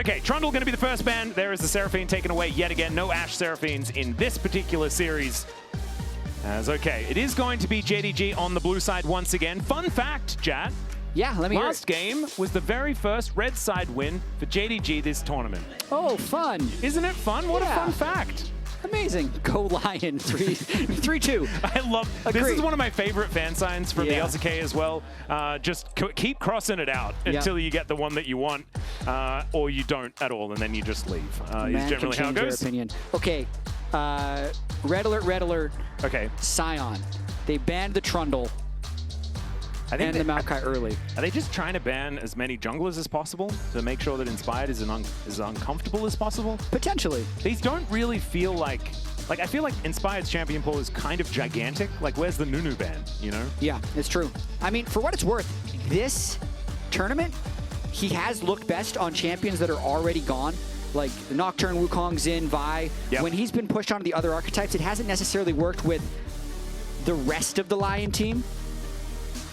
Okay, Trundle going to be the first ban. There is the Seraphine taken away yet again. No Ashe Seraphines in this particular series. As okay, it is going to be JDG on the blue side once again. Fun fact, Jatt. Yeah, let me hear it. Last game was the very first red side win for JDG this tournament. Oh, fun. Isn't it fun? What a fun fact. Amazing. Go Lion. 3-2. I love, Agreed. This is one of my favorite fan signs from the LCK as well. Just keep crossing it out until you get the one that you want, or you don't at all, and then you just leave. Is generally how it goes. Opinion. Okay, red alert. Okay. Sion. They banned the Trundle. I think and the Maokai early. Are they just trying to ban as many junglers as possible to make sure that Inspired is as uncomfortable as possible? Potentially. These don't really feel like I feel like Inspired's champion pool is kind of gigantic. Like, where's the Nunu ban, you know? Yeah, it's true. I mean, for what it's worth, this tournament, he has looked best on champions that are already gone. Like Nocturne, Wukong, Xin, Vi. Yep. When he's been pushed onto the other archetypes, it hasn't necessarily worked with the rest of the Lion team.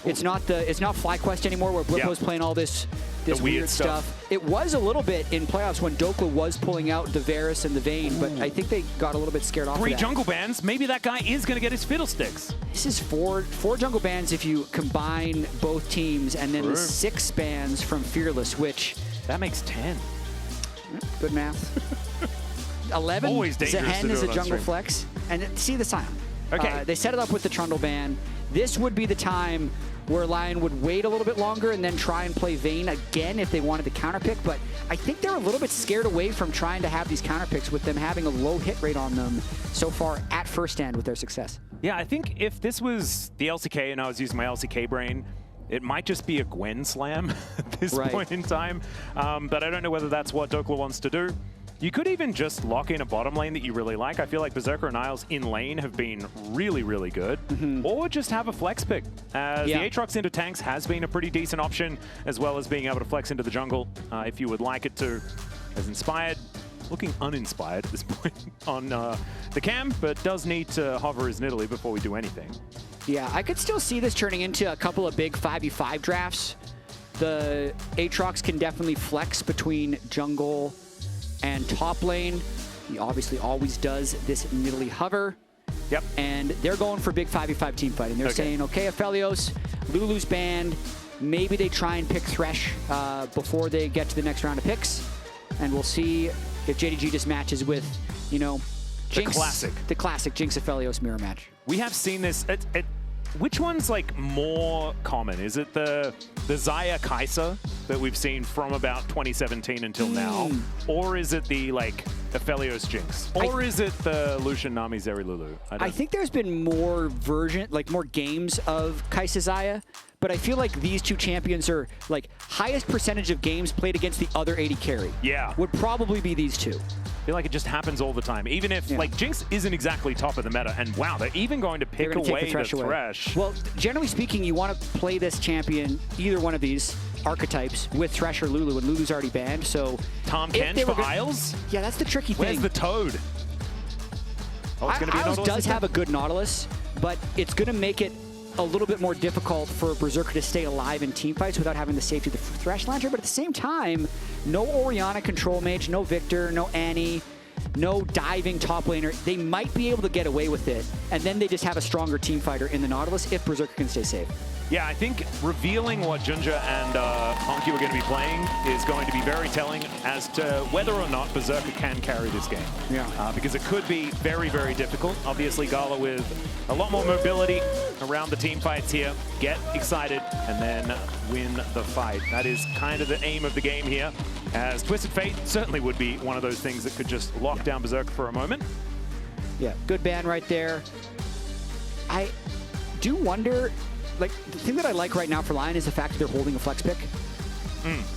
It's not FlyQuest anymore, where Blippo's playing all this weird stuff. It was a little bit in playoffs when Dhokla was pulling out the Varus and the Vayne, but I think they got a little bit scared off of that. 3 jungle bans. Maybe that guy is going to get his fiddlesticks. This is four jungle bans if you combine both teams, and then the 6 bans from Fearless, which... That makes 10. Good math. 11, Always dangerous Zehen is a jungle flex. And see the Sion. Okay. They set it up with the Trundle ban. This would be the time where Lion would wait a little bit longer and then try and play Vayne again if they wanted to counterpick, but I think they're a little bit scared away from trying to have these counterpicks with them having a low hit rate on them so far at first stand with their success. Yeah, I think if this was the LCK and I was using my LCK brain, it might just be a Gwen slam at this point in time, but I don't know whether that's what Dhokla wants to do. You could even just lock in a bottom lane that you really like. I feel like Berserker and Isles in lane have been really, really good. Or just have a flex pick. The Aatrox into tanks has been a pretty decent option, as well as being able to flex into the jungle if you would like it to. As Inspired, looking uninspired at this point on the cam, but does need to hover his Nidalee before we do anything. Yeah, I could still see this turning into a couple of big 5v5 drafts. The Aatrox can definitely flex between jungle and top lane. He obviously always does this Nidalee hover. Yep. And they're going for big 5v5 team fighting. They're saying, okay, Aphelios, Lulu's banned. Maybe they try and pick Thresh before they get to the next round of picks. And we'll see if JDG just matches with, you know, Jinx, the classic Jinx Aphelios mirror match. We have seen this. Which one's like more common? Is it the Xayah Kai'Sa that we've seen from about 2017 until now? Or is it the like Aphelios Jinx? Or is it the Lucian Nami Zeri Lulu? I think there's been more more games of Kai'Sa Xayah, but I feel like these two champions are like highest percentage of games played against the other AD carry. Yeah. Would probably be these two. I feel like it just happens all the time. Even if like Jinx isn't exactly top of the meta, and wow, they're even going to pick away the Thresh. Well, generally speaking, you want to play this champion, either one of these archetypes, with Thresh or Lulu, and Lulu's already banned, so... Tom Kench for Isles? Yeah, that's the tricky thing. Where's the Toad? Oh, it's going to be Isles does have a good Nautilus, but it's going to make it a little bit more difficult for Berserker to stay alive in teamfights without having the safety of the Thresh Lantern, but at the same time, no Orianna control mage, no Victor, no Annie, no diving top laner. They might be able to get away with it, and then they just have a stronger team fighter in the Nautilus if Berserker can stay safe. Yeah, I think revealing what JunJia and HongQ are going to be playing is going to be very telling as to whether or not Berserker can carry this game. Yeah. Because it could be very, very difficult. Obviously, Gala with a lot more mobility around the team fights here. Get excited and then win the fight. That is kind of the aim of the game here, as Twisted Fate certainly would be one of those things that could just lock down Berserker for a moment. Yeah, good ban right there. I do wonder... Like, the thing that I like right now for Lion is the fact that they're holding a flex pick.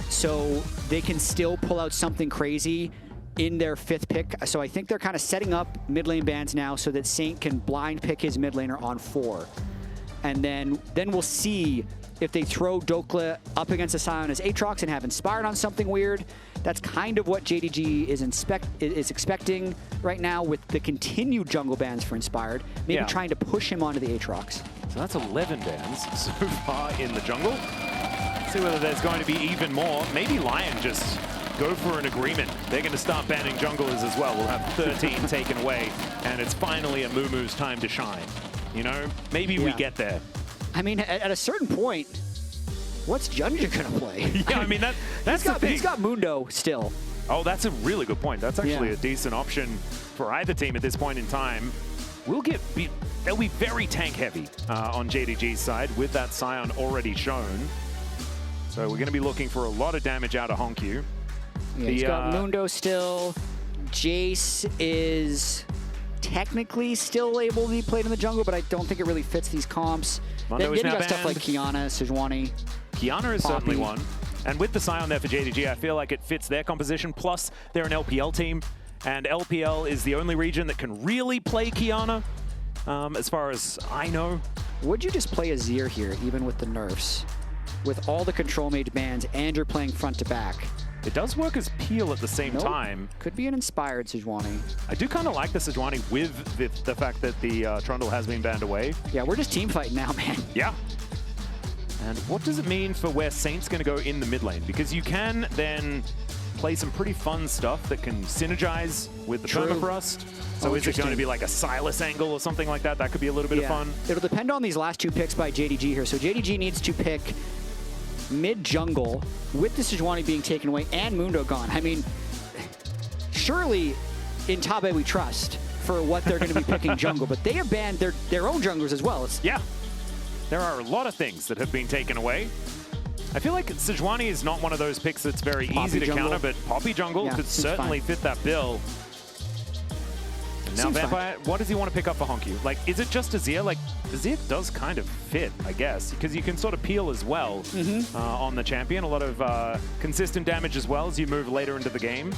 So they can still pull out something crazy in their 5th pick. So I think they're kind of setting up mid lane bans now so that Saint can blind pick his mid laner on 4. And then we'll see if they throw Dhokla up against a Sion as Aatrox and have Inspired on something weird. That's kind of what JDG is expecting right now with the continued jungle bans for Inspired. Maybe trying to push him onto the Aatrox. So that's 11 bans so far in the jungle. See whether there's going to be even more. Maybe Lion just go for an agreement. They're going to start banning junglers as well. We'll have 13 taken away, and it's finally a Mumu's time to shine. You know, maybe we get there. I mean, at a certain point, what's JunJia going to play? Yeah, I mean, that's the thing. He's got Mundo still. Oh, that's a really good point. That's actually a decent option for either team at this point in time. They'll be very tank heavy on JDG's side with that Sion already shown. So we're going to be looking for a lot of damage out of HongQ. Yeah, he's got Mundo still. Jace is technically still able to be played in the jungle, but I don't think it really fits these comps. Mundo then is you now got stuff like banned. Kiana, Sejuani. Kiana is certainly one. And with the Sion there for JDG, I feel like it fits their composition. Plus, they're an LPL team. And LPL is the only region that can really play Kiana, as far as I know. Would you just play Azir here, even with the nerfs? With all the control mage bans, and you're playing front to back. It does work as peel at the same time. Could be an inspired Sejuani. I do kind of like the Sejuani with the fact that the Trundle has been banned away. Yeah, we're just team fighting now, man. Yeah. And what does it mean for where Saint's going to go in the mid lane? Because you can then play some pretty fun stuff that can synergize with the permafrost. So is it going to be like a Silas angle or something like that? That could be a little bit of fun. It'll depend on these last two picks by JDG here. So JDG needs to pick mid-jungle with the Sejuani being taken away and Mundo gone. I mean, surely in Tabe we trust for what they're going to be picking jungle, but they have banned their own junglers as well. Yeah. There are a lot of things that have been taken away. I feel like Sejuani is not one of those picks that's very easy to counter, but Poppy jungle could certainly fit that bill. And now Vampire, what does he want to pick up for HongQ? Like, is it just Azir? Like, Azir does kind of fit, I guess, because you can sort of peel as well on the champion. A lot of consistent damage as well as you move later into the game.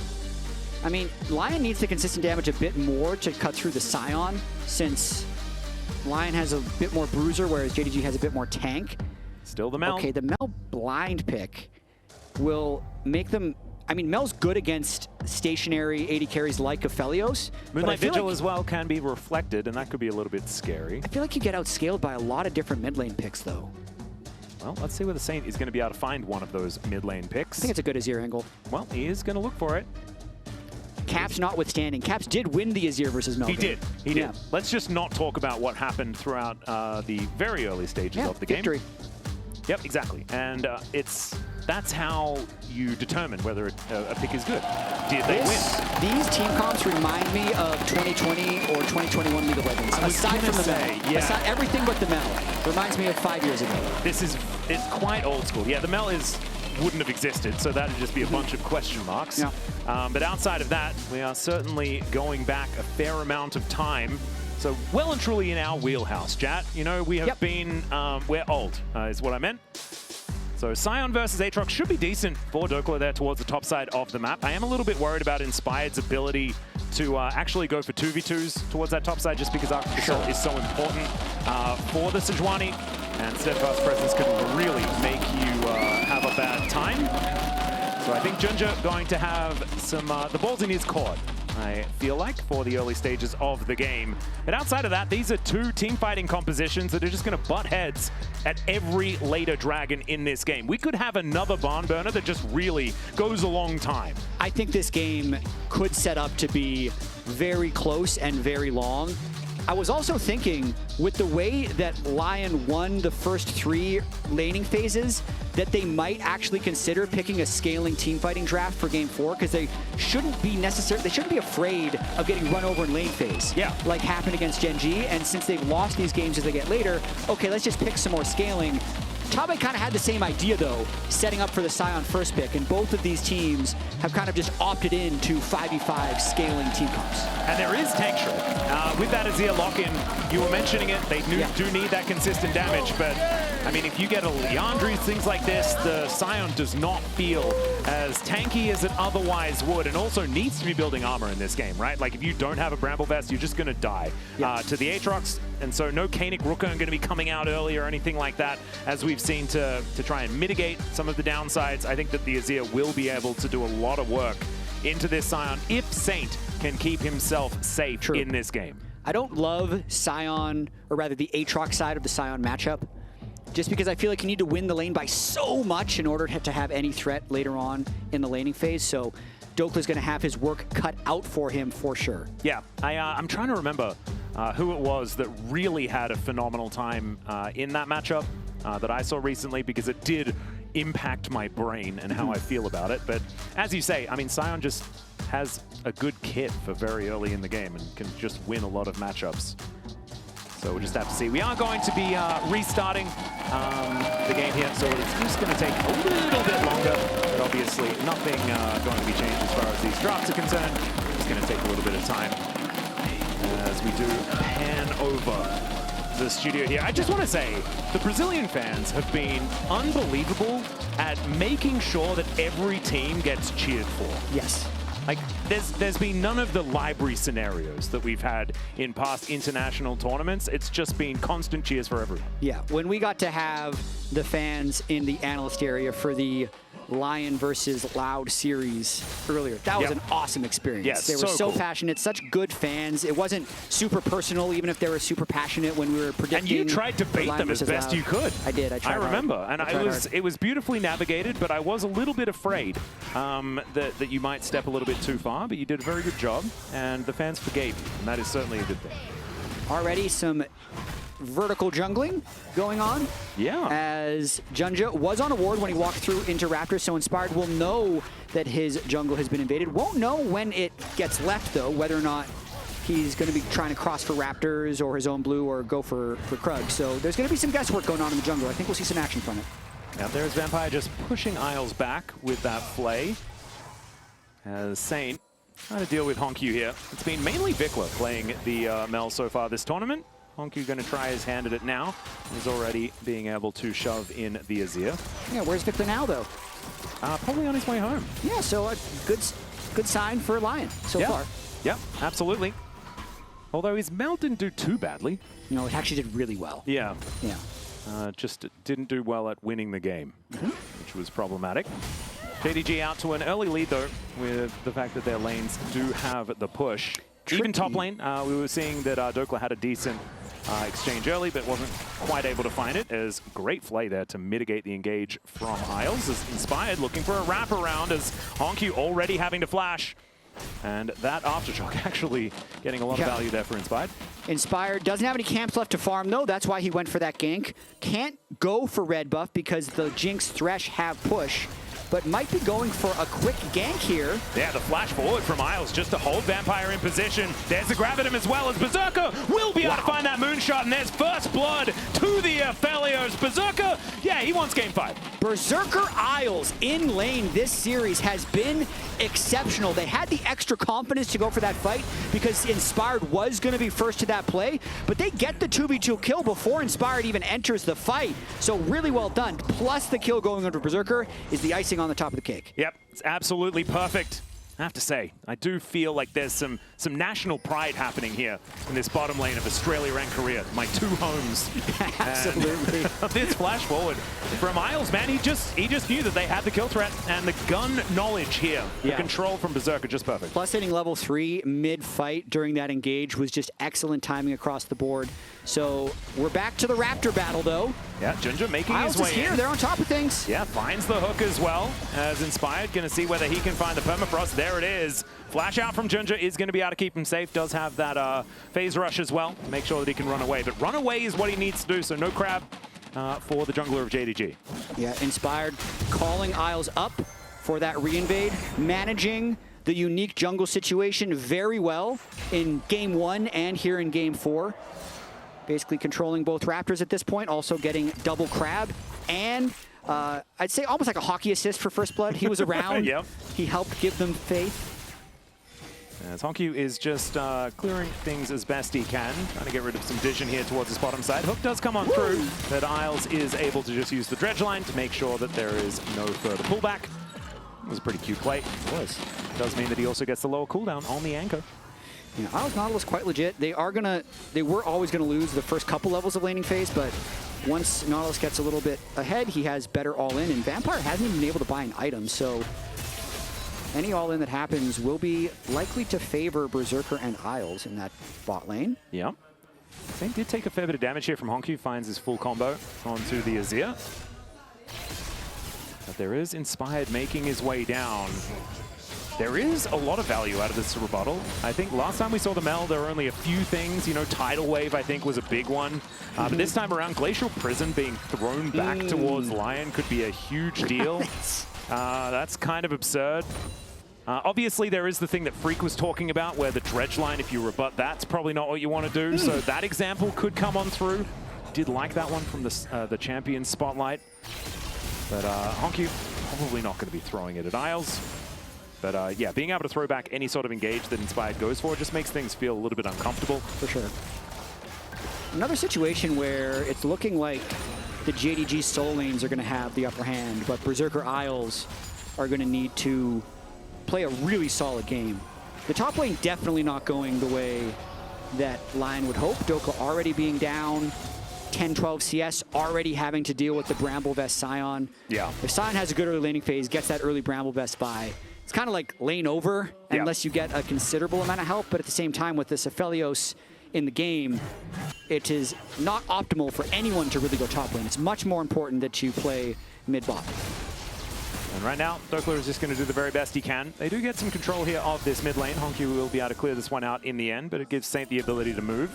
I mean, LYON needs the consistent damage a bit more to cut through the Sion, since LYON has a bit more bruiser, whereas JDG has a bit more tank. Still the Mel. Okay, the Mel blind pick will make them... I mean, Mel's good against stationary AD carries like Aphelios. Moonlight Vigil as well can be reflected, and that could be a little bit scary. I feel like you get outscaled by a lot of different mid lane picks, though. Well, let's see whether Saint is going to be able to find one of those mid lane picks. I think it's a good Azir angle. Well, he is going to look for it. Caps notwithstanding. Caps did win the Azir versus Mel. He did. He did. Let's just not talk about what happened throughout the very early stages of the game. Yep, exactly. And that's how you determine whether a pick is good. Did they win? These team comps remind me of 2020 or 2021 League of Legends. Aside from the Mel. Aside, everything but the Mel. Reminds me of 5 years ago. It's quite old school. Yeah, the Mel wouldn't have existed, so that would just be a bunch of question marks. Yeah. But outside of that, we are certainly going back a fair amount of time. So well and truly in our wheelhouse, Jatt. You know, we have been, we're old, is what I meant. So Sion versus Aatrox should be decent for Dhokla there towards the top side of the map. I am a little bit worried about Inspired's ability to actually go for 2v2s towards that top side, just because Arc is so important for the Sejuani. And Steadfast Presence could really make you have a bad time. So I think JunJia going to have some the balls in his court, I feel like, for the early stages of the game. But outside of that, these are two team fighting compositions that are just going to butt heads at every later dragon in this game. We could have another barn burner that just really goes a long time. I think this game could set up to be very close and very long. I was also thinking, with the way that LYON won the first 3 laning phases, that they might actually consider picking a scaling team fighting draft for Game 4, because they shouldn't be afraid of getting run over in lane phase. Yeah. Like happened against Gen G, and since they've lost these games as they get later, okay, let's just pick some more scaling. Tabe kind of had the same idea, though, setting up for the Sion first pick, and both of these teams have kind of just opted in to 5v5 scaling team comps. And there is tank shred. With that Azir lock-in, you were mentioning it, they do need that consistent damage, but I mean, if you get a Leandri, things like this, the Sion does not feel as tanky as it otherwise would, and also needs to be building armor in this game, right? Like, if you don't have a Bramble Vest, you're just going to die to the Aatrox, and so no Kainic Rooker going to be coming out early or anything like that, as we've seen to try and mitigate some of the downsides. I think that the Azir will be able to do a lot of work into this Sion if Saint can keep himself safe in this game. I don't love Sion, or rather the Aatrox side of the Sion matchup. just because I feel like you need to win the lane by so much in order to have any threat later on in the laning phase. So Dhokla's going to have his work cut out for him for sure. Yeah, I'm trying to remember who it was that really had a phenomenal time in that matchup that I saw recently, because it did impact my brain and how I feel about it. But as you say, I mean, Sion just has a good kit for very early in the game and can just win a lot of matchups. So we'll just have to see. We are going to be restarting the game here, so it's just going to take a little bit longer, but obviously nothing going to be changed as far as these drafts are concerned. It's going to take a little bit of time as we do pan over the studio here. I just want to say, the Brazilian fans have been unbelievable at making sure that every team gets cheered for. Yes. Like, there's been none of the library scenarios that we've had in past international tournaments. It's just been constant cheers for everyone. Yeah, when we got to have the fans in the analyst area for the LYON versus Loud series earlier, that was an awesome experience. Yes, they were so cool. passionate, such good fans. It wasn't super personal, even if they were super passionate when we were predicting. And you tried to bait them as best you could. I did. I tried. I remember, hard. and it was beautifully navigated. But I was a little bit afraid that you might step a little bit too far. But you did a very good job, and the fans forgave you, and that is certainly a good thing. Already some vertical jungling going on. Yeah. As JunJia was on a ward when he walked through into Raptor, so Inspired will know that his jungle has been invaded. Won't know when it gets left, though, whether or not he's going to be trying to cross for Raptors or his own blue or go for Krug. So there's going to be some guesswork going on in the jungle. I think we'll see some action from it. Now there's Vampire just pushing Isles back with that flay. As Saint trying to deal with HongQ here. It's been mainly Dhokla playing the Mel so far this tournament. HongQ going to try his hand at it now. He's already being able to shove in the Azir. Yeah, where's Dhokla now, though? Probably on his way home. Yeah, so a good sign for LYON so far. Yeah, absolutely. Although his Mel didn't do too badly. You know, it actually did really well. Yeah. Yeah. Just didn't do well at winning the game, which was problematic. JDG out to an early lead, though, with the fact that their lanes do have the push. Tricky. Even top lane, we were seeing that Dhokla had a decent exchange early, but wasn't quite able to find it. As great play there to mitigate the engage from Isles. As Inspired looking for a wraparound, as HongQ already having to flash. And that Aftershock actually getting a lot of value there for Inspired. Inspired doesn't have any camps left to farm, though. That's why he went for that gank. Can't go for red buff because the Jinx Thresh have push, but might be going for a quick gank here. Yeah, the flash forward from Isles just to hold Vampire in position. There's the grab at him as well, as Berserker will be able to find that moonshot, and there's first blood to the Aphelios. Berserker, yeah, he wants game 5. Berserker Isles in lane this series has been exceptional. They had the extra confidence to go for that fight because Inspired was going to be first to that play, but they get the 2v2 kill before Inspired even enters the fight. So really well done. Plus the kill going under Berserker is the icing on the top of the cake. Yep, it's absolutely perfect. I have to say, I do feel like there's some national pride happening here in this bottom lane of Australia and Korea, my two homes. Absolutely. This flash forward from Isles, man, he just knew that they had the kill threat and the gun knowledge here. The control from Berserker, just perfect. Plus hitting level 3 mid-fight during that engage was just excellent timing across the board. So we're back to the Raptor battle, though. Yeah, JunJia making Isles his way is here. in. They're on top of things. Yeah, finds the hook as well. As Inspired, going to see whether he can find the permafrost. There it is. Flash out from JunJia is going to be able to keep him safe. Does have that phase rush as well. Make sure that he can run away. But run away is what he needs to do, so no crab for the jungler of JDG. Yeah, Inspired calling Isles up for that re-invade. Managing the unique jungle situation very well in Game 1 and here in Game 4. Basically controlling both Raptors at this point, also getting double crab, and I'd say almost like a hockey assist for First Blood. He was around. He helped give them faith. As HongQ is just clearing things as best he can, trying to get rid of some vision here towards his bottom side. Hook does come on through, but Isles is able to just use the dredge line to make sure that there is no further pullback. It was a pretty cute play. It was. Does mean that he also gets the lower cooldown on the anchor. Yeah, Isles Nautilus quite legit. They were always gonna lose the first couple levels of laning phase, but once Nautilus gets a little bit ahead, he has better all-in, and Vampire hasn't even been able to buy an item, so any all-in that happens will be likely to favor Berserker and Isles in that bot lane. Yeah. Saint did take a fair bit of damage here from HongQ, finds his full combo onto the Azir. But there is Inspired making his way down. There is a lot of value out of this rebuttal. I think last time we saw the Mel, there were only a few things. You know, Tidal Wave, I think, was a big one. But this time around, Glacial Prison being thrown back towards LYON could be a huge deal. That's kind of absurd. Obviously, there is the thing that Freak was talking about, where the dredge line, if you rebut that's probably not what you want to do. So that example could come on through. Did like that one from the champion spotlight. But HongQ probably not going to be throwing it at Isles. But yeah, being able to throw back any sort of engage that Inspired goes for just makes things feel a little bit uncomfortable. For sure. Another situation where it's looking like the JDG Soul lanes are going to have the upper hand, but Berserker Isles are going to need to play a really solid game. The top lane definitely not going the way that LYON would hope. Dhokla already being down, 10-12 CS, already having to deal with the Bramble Vest Sion. Yeah. If Sion has a good early laning phase, gets that early Bramble Vest buy, it's kind of like lane over unless you get a considerable amount of help, but at the same time with this Aphelios in the game, it is not optimal for anyone to really go top lane. It's much more important that you play mid-bot. And right now, Dhokla is just going to do the very best he can. They do get some control here of this mid lane. HongQ will be able to clear this one out in the end, but it gives Saint the ability to move.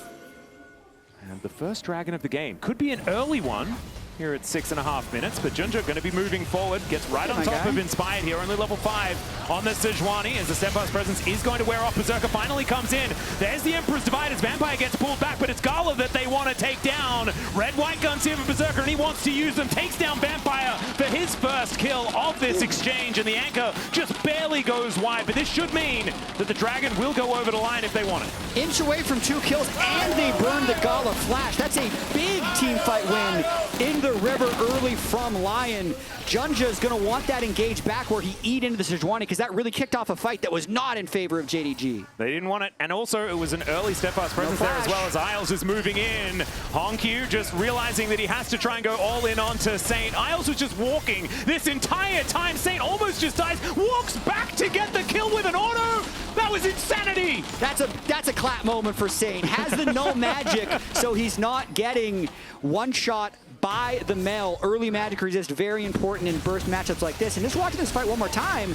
And the first dragon of the game could be an early one here at 6.5 minutes, but JunJia going to be moving forward, gets right on top of Inspired here, only level 5 on the Sejuani, as the Steadfast Presence is going to wear off. Berserker finally comes in. There's the Emperor's Divide as Vampire gets pulled back, but it's Gala that they want to take down. Red-white guns here for Berserker, and he wants to use them. Takes down Vampire for his first kill of this exchange, and the anchor just barely goes wide, but this should mean that the Dragon will go over the line if they want it. Inch away from 2 kills, and they burn the Gala flash. That's a big team fight win in the river early from LYON. JunJia is going to want that engage back where he eat into the Sejuani, because that really kicked off a fight that was not in favor of JDG. They didn't want it, and also it was an early Steadfast Presence there, as well as Isles is moving in. HongQ just realizing that he has to try and go all in onto Saint. Isles was just walking this entire time. Saint almost just dies, walks back to get the kill with an auto. That was insanity. That's a clap moment for Saint. Has the null magic, so he's not getting one shot by the Mel. Early magic resist, very important in burst matchups like this. And just watching this fight one more time,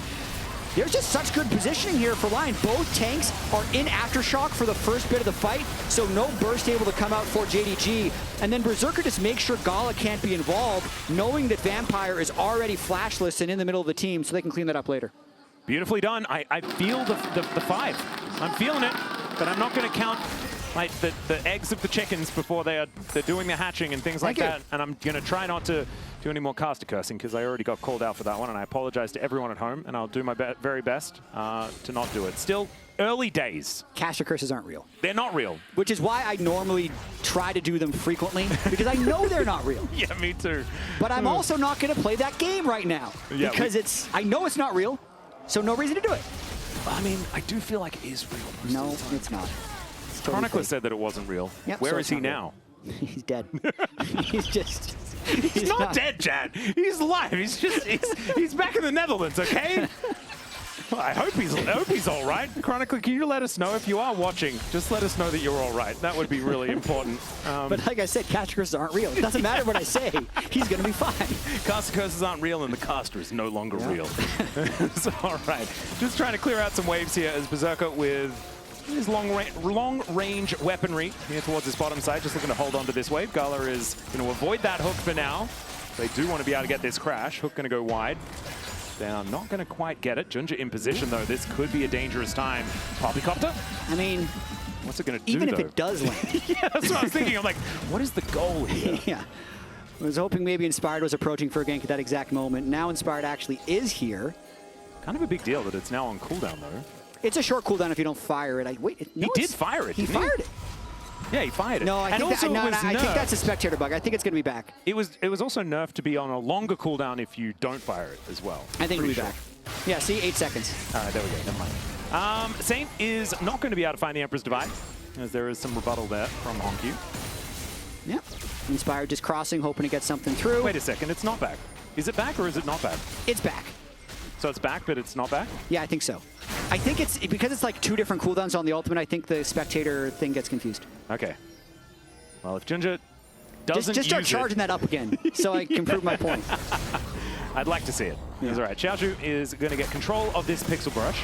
there's just such good positioning here for LYON. Both tanks are in Aftershock for the first bit of the fight, so no burst able to come out for JDG. And then Berserker just makes sure Gala can't be involved, knowing that Vampire is already flashless and in the middle of the team, so they can clean that up later. Beautifully done. I feel the 5. I'm feeling it, but I'm not going to count like the eggs of the chickens before they're doing the hatching and things like that. And I'm going to try not to do any more caster cursing, because I already got called out for that one, and I apologize to everyone at home, and I'll do my very best to not do it. Still, early days. Caster curses aren't real. They're not real. Which is why I normally try to do them frequently, because I know they're not real. Yeah, me too. But I'm also not going to play that game right now, because I know it's not real, so no reason to do it. I mean, I do feel like it is real. No, it's not. Chronicler said that it wasn't real. Yep, Where is he now? He's dead. He's not dead, Jatt. He's alive. He's back in the Netherlands, okay? Well, I hope he's all right. Chronicler, can you let us know if you are watching? Just let us know that you're all right. That would be really important. But like I said, caster curses aren't real. It doesn't matter what I say. He's going to be fine. Caster curses aren't real, and the caster is no longer real. So, all right. Just trying to clear out some waves here as Berserker with his long-range weaponry here towards his bottom side, just looking to hold on to this wave. Gala is going to avoid that hook for now. They do want to be able to get this crash. Hook going to go wide. They are not going to quite get it. JunJia in position, though. This could be a dangerous time. Poppycopter? I mean, what's it going to do, even if it does land. Yeah, that's what I was thinking. I'm like, what is the goal here? Yeah. I was hoping maybe Inspired was approaching for a gank at that exact moment. Now Inspired actually is here. Kind of a big deal that it's now on cooldown, though. It's a short cooldown if you don't fire it. He did fire it, He fired it. Yeah, he fired it. No, I think that's a spectator bug. I think it's going to be back. It was also nerfed to be on a longer cooldown if you don't fire it as well. I think it'll be back. Yeah, see, 8 seconds. All right, there we go. Never mind. Saint is not going to be able to find the Emperor's Divide, as there is some rebuttal there from HongQ. Yeah. Inspired just crossing, hoping to get something through. Wait a second, it's not back. Is it back or is it not back? It's back. So it's back, but it's not back? Yeah, I think so. I think it's because it's like 2 different cooldowns on the ultimate. I think the spectator thing gets confused. Okay. Well, if JunJia doesn't just start charging that up again, so I can prove my point. I'd like to see it. Yeah. That's all right. Xiaoxu is going to get control of this Pixel Brush.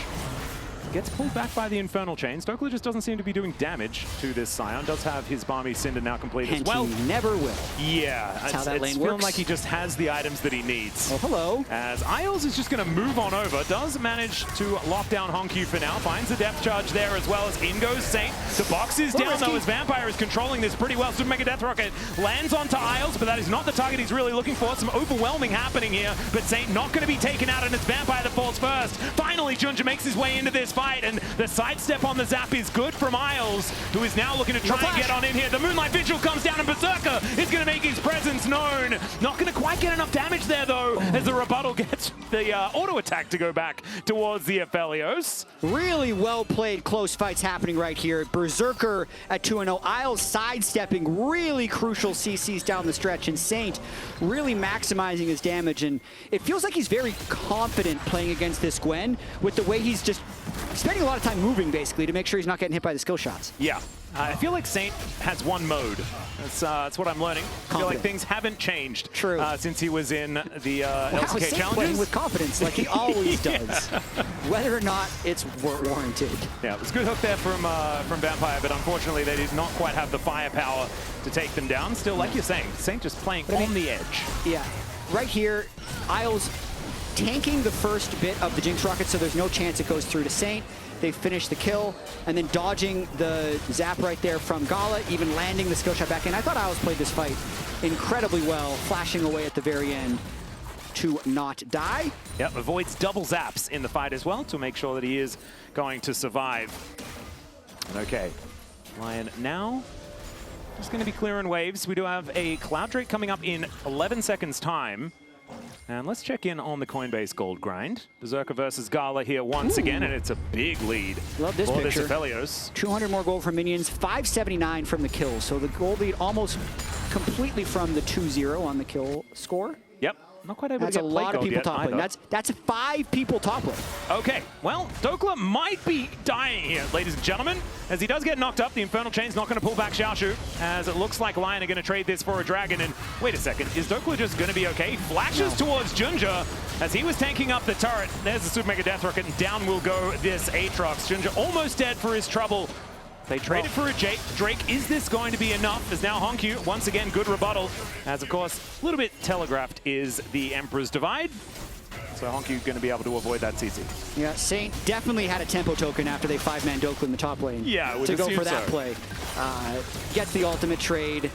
Gets pulled back by the Infernal Chains. Dhokla just doesn't seem to be doing damage to this Sion. Does have his Barmy Cinder now complete as well. He never will. Yeah. That's how that lane feeling works. like he just has the items that he needs. Oh, hello. As Isles is just going to move on over. Does manage to lock down HongQ for now. Finds the depth charge there as well as in goes Saint. The box is down though as Vampire is controlling this pretty well. Super Mega Death Rocket lands onto Isles, but that is not the target he's really looking for. Some overwhelming happening here, but Saint not going to be taken out, and it's Vampire that falls first. Finally, JunJia makes his way into this fight, and the sidestep on the zap is good from Isles, who is now looking to try and get on in here. The Moonlight Vigil comes down, and Berserker is going to make his presence known. Not going to quite get enough damage there, though, as the rebuttal gets the auto attack to go back towards the Aphelios. Really well played, close fights happening right here. Berserker at 2-0. Isles sidestepping, really crucial CCs down the stretch, and Saint really maximizing his damage. And it feels like he's very confident playing against this Gwen with the way he's just spending a lot of time moving, basically, to make sure he's not getting hit by the skill shots. Yeah. I feel like Saint has one mode. That's what I'm learning. I feel like things haven't changed since he was in the LCK Saint challenges. Playing with confidence like he always does, whether or not it's warranted. Yeah, it was a good hook there from Vampire, but unfortunately they did not quite have the firepower to take them down. Still, like you're saying, Saint just playing on the edge. Yeah, right here, Isles tanking the first bit of the Jinx rocket, so there's no chance it goes through to Saint. They finish the kill, and then dodging the zap right there from Gala, even landing the skill shot back in. I thought Isles played this fight incredibly well, flashing away at the very end to not die. Yep, avoids double zaps in the fight as well to make sure that he is going to survive. And okay, LYON now just going to be clearing waves. We do have a Cloud Drake coming up in 11 seconds time. And let's check in on the Coinbase gold grind. Berserker versus Gala here once again, and it's a big lead. Love this for picture. This Aphelios. 200 more gold from minions, 579 from the kills. So the gold lead almost completely from the 2-0 on the kill score. Yep. Not quite able That's to get a lot of people top lane. That's 5 people top lane. Okay, well, Dhokla might be dying here, ladies and gentlemen. As he does get knocked up, the Infernal Chain's not going to pull back Xiaoxu, as it looks like LYON are going to trade this for a dragon. And wait a second, is Dhokla just going to be okay? He flashes towards JunJia as he was tanking up the turret. There's the Super Mega Death Rocket, and down will go this Aatrox. JunJia almost dead for his trouble. They traded for a Drake. Is this going to be enough? As now HongQ, once again, good rebuttal. As, of course, a little bit telegraphed is the Emperor's Divide. So HongQ going to be able to avoid that CC. Yeah, Saint definitely had a tempo token after they 5-man Dhokla in the top lane. Yeah, to go for that play. Gets the ultimate trade.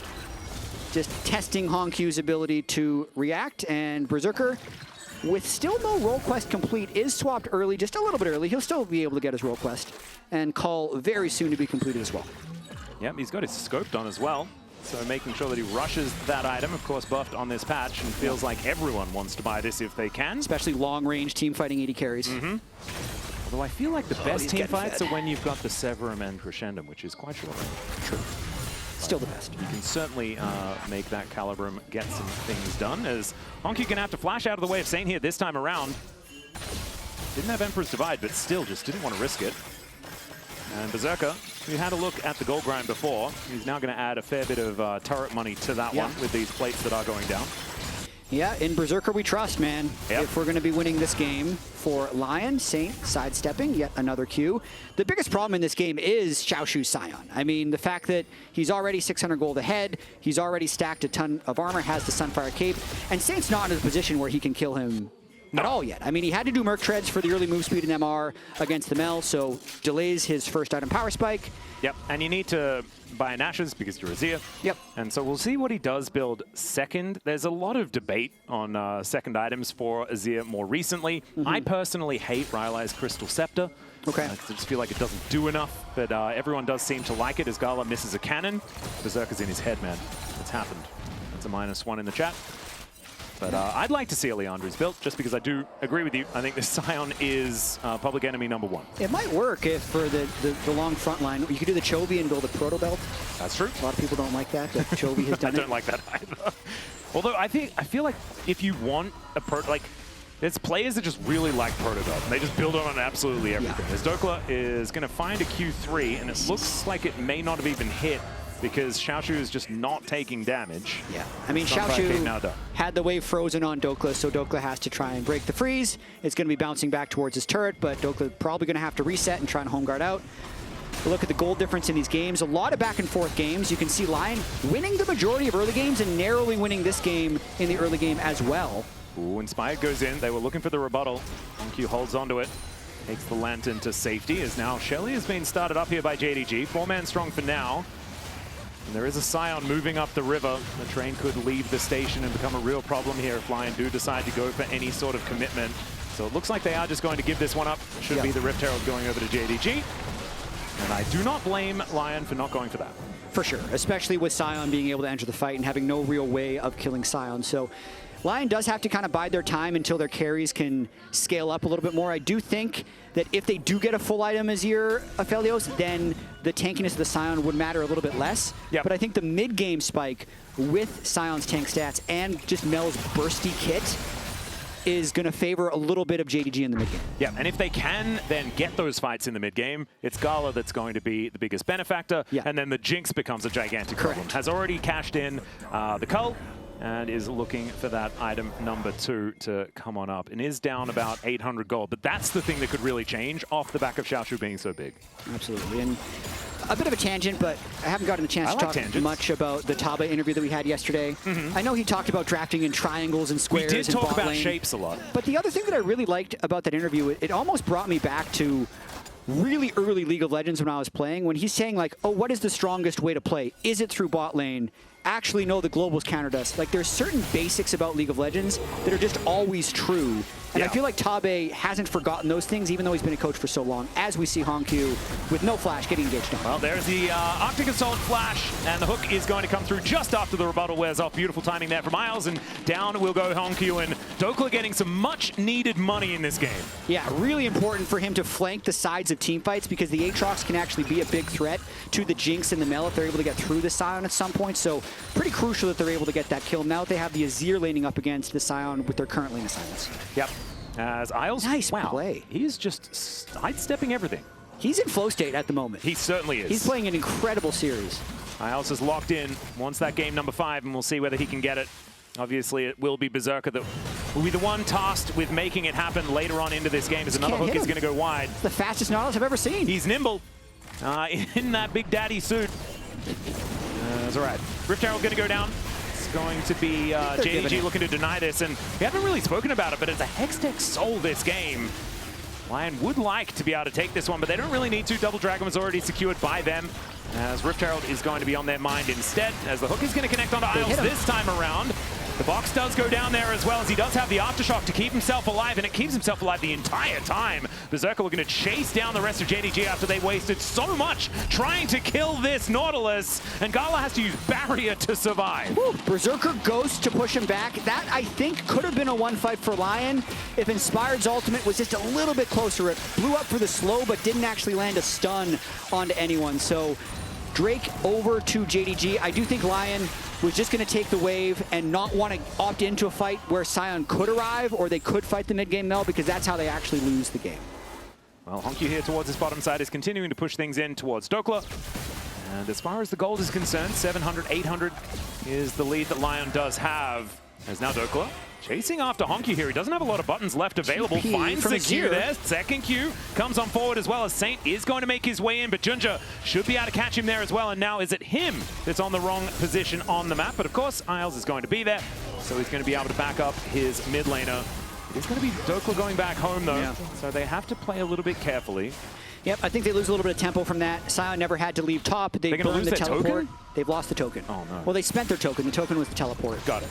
Just testing HongQ's ability to react. And Berserker, with still no role quest complete, is swapped early, just a little bit early. He'll still be able to get his role quest and call very soon to be completed as well. Yep, he's got his scoped on as well. So making sure that he rushes that item, of course buffed on this patch, and feels like everyone wants to buy this if they can. Especially long-range team fighting AD carries. Although I feel like the best team fights are when you've got the Severum and Crescendum, which is quite short. True. Still the best. You can certainly make that Calibrum get some things done, as HongQ gonna have to flash out of the way of Saint here this time around. Didn't have Emperor's Divide, but still just didn't want to risk it. And Berserker, who had a look at the gold grind before, he's now going to add a fair bit of turret money to that one with these plates that are going down. Yeah, in Berserker we trust, man. Yep. If we're going to be winning this game for LYON, Saint sidestepping, yet another Q. The biggest problem in this game is Xiaoxu Sion. I mean, the fact that he's already 600 gold ahead, he's already stacked a ton of armor, has the Sunfire Cape, and Saint's not in a position where he can kill him at all yet. I mean, he had to do Merc Treads for the early move speed in MR against the Mel, so delays his first item Power Spike. Yep, and you need to buy an Ashes because you're Azir. Yep. And so we'll see what he does build second. There's a lot of debate on second items for Azir more recently. I personally hate Rylai's Crystal Scepter. Okay. I just feel like it doesn't do enough, but everyone does seem to like it as Gala misses a cannon. Berserker's in his head, man. It's happened. That's a -1 in the chat. But I'd like to see a Leandri's built, just because I do agree with you. I think this Sion is public enemy #1. It might work if for the long front line, you could do the Chovy and build a Proto Belt. That's true. A lot of people don't like that, but Chovy has done it. I don't like that either. Although I feel like if you want a there's players that just really like Proto Belt, and they just build on absolutely everything. As Dhokla is going to find a Q3, and it looks like it may not have even hit because Xiaoxu is just not taking damage. Yeah, I mean, Xiaoxu had the wave frozen on Dhokla, so Dhokla has to try and break the freeze. It's going to be bouncing back towards his turret, but Dhokla probably going to have to reset and try and home guard out. Look at the gold difference in these games. A lot of back and forth games. You can see LYON winning the majority of early games and narrowly winning this game in the early game as well. Ooh, Inspired goes in. They were looking for the rebuttal. HongQ holds onto it. Takes the Lantern to safety, as now Shelly has been started up here by JDG. 4-man strong for now. And there is a Sion moving up the river. The train could leave the station and become a real problem here if LYON do decide to go for any sort of commitment. So it looks like they are just going to give this one up. Should be the Rift Herald going over to JDG. And I do not blame LYON for not going for that. For sure, especially with Sion being able to enter the fight and having no real way of killing Sion. So LYON does have to kind of bide their time until their carries can scale up a little bit more. I do think that if they do get a full item Azir Aphelios, then the tankiness of the Sion would matter a little bit less. Yep. But I think the mid-game spike with Sion's tank stats and just Mel's bursty kit is going to favor a little bit of JDG in the mid game. Yeah, and if they can then get those fights in the mid game, it's Gala that's going to be the biggest benefactor, and then the Jinx becomes a gigantic problem. Has already cashed in the Cull and is looking for that item number 2 to come on up, and is down about 800 gold. But that's the thing that could really change off the back of Xiaoxu being so big. Absolutely. And a bit of a tangent, but I haven't gotten a chance to talk much about the Taba interview that we had yesterday. I know he talked about drafting in triangles and squares. We did talk about shapes a lot. But the other thing that I really liked about that interview, it almost brought me back to really early League of Legends when I was playing, when he's saying like, oh, what is the strongest way to play? Is it through bot lane? Actually, no, the globals countered us. Like, there's certain basics about League of Legends that are just always true. And I feel like Tabe hasn't forgotten those things, even though he's been a coach for so long, as we see HongQ with no flash getting engaged on. Well, there's the Arctic Assault flash, and the hook is going to come through just after the rebuttal wears off. Beautiful timing there from Isles, and down will go HongQ, and Dhokla getting some much-needed money in this game. Yeah, really important for him to flank the sides of team fights, because the Aatrox can actually be a big threat to the Jinx and the Mel if they're able to get through the Sion at some point. So pretty crucial that they're able to get that kill. Now that they have the Azir laning up against the Sion with their current lane assignments. Yep. As Isles, nice play. He's just sidestepping everything. He's in flow state at the moment. He certainly is. He's playing an incredible series. Isles is locked in, wants that game number 5, and we'll see whether he can get it. Obviously, it will be Berserker that will be the one tasked with making it happen later on into this game, as another hook is going to go wide. It's the fastest Nautilus I've ever seen. He's nimble in that Big Daddy suit. That's all right. Rift Herald going to go down. It's going to be JDG looking to deny this, and we haven't really spoken about it, but as a Hextech sold this game, LYON would like to be able to take this one, but they don't really need to. Double Dragon was already secured by them, as Rift Herald is going to be on their mind instead, as the hook is going to connect onto Isles this time around. The box does go down there as well, as he does have the Aftershock to keep himself alive, and it keeps himself alive the entire time. Berserker looking to chase down the rest of JDG after they wasted so much trying to kill this Nautilus, and Gala has to use Barrier to survive. Woo. Berserker goes to push him back. That, I think, could have been a one fight for LYON if Inspired's ultimate was just a little bit closer. It blew up for the slow, but didn't actually land a stun onto anyone. So Drake over to JDG. I do think LYON was just going to take the wave and not want to opt into a fight where Sion could arrive, or they could fight the mid-game Mel, because that's how they actually lose the game. Well, HongQ here towards his bottom side is continuing to push things in towards Dhokla. And as far as the gold is concerned, 700, 800 is the lead that LYON does have. As now Dhokla chasing after HongQ here. He doesn't have a lot of buttons left available. Finds the Q there. Second Q comes on forward as well, as Saint is going to make his way in, but JunJia should be able to catch him there as well. And now is it him that's on the wrong position on the map? But of course, Isles is going to be there, so he's going to be able to back up his mid laner. It's going to be Dhokla going back home though, so they have to play a little bit carefully. Yep, I think they lose a little bit of tempo from that. Sion never had to leave top. They burned the teleport. Token? They've lost the token. Oh, no. Well, they spent their token. The token was the teleport. Got it.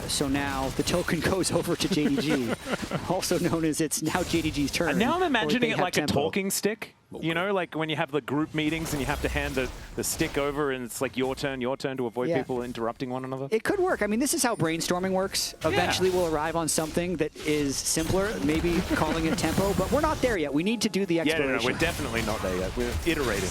So now the token goes over to JDG, also known as it's now JDG's turn. And now I'm imagining it like tempo. a talking stick. You know, like when you have the group meetings and you have to hand the stick over and it's like your turn to avoid people interrupting one another. It could work. I mean, this is how brainstorming works. Eventually we'll arrive on something that is simpler, maybe calling it tempo, but we're not there yet. We need to do the exploration. Yeah, no, we're definitely not there yet. We're iterating.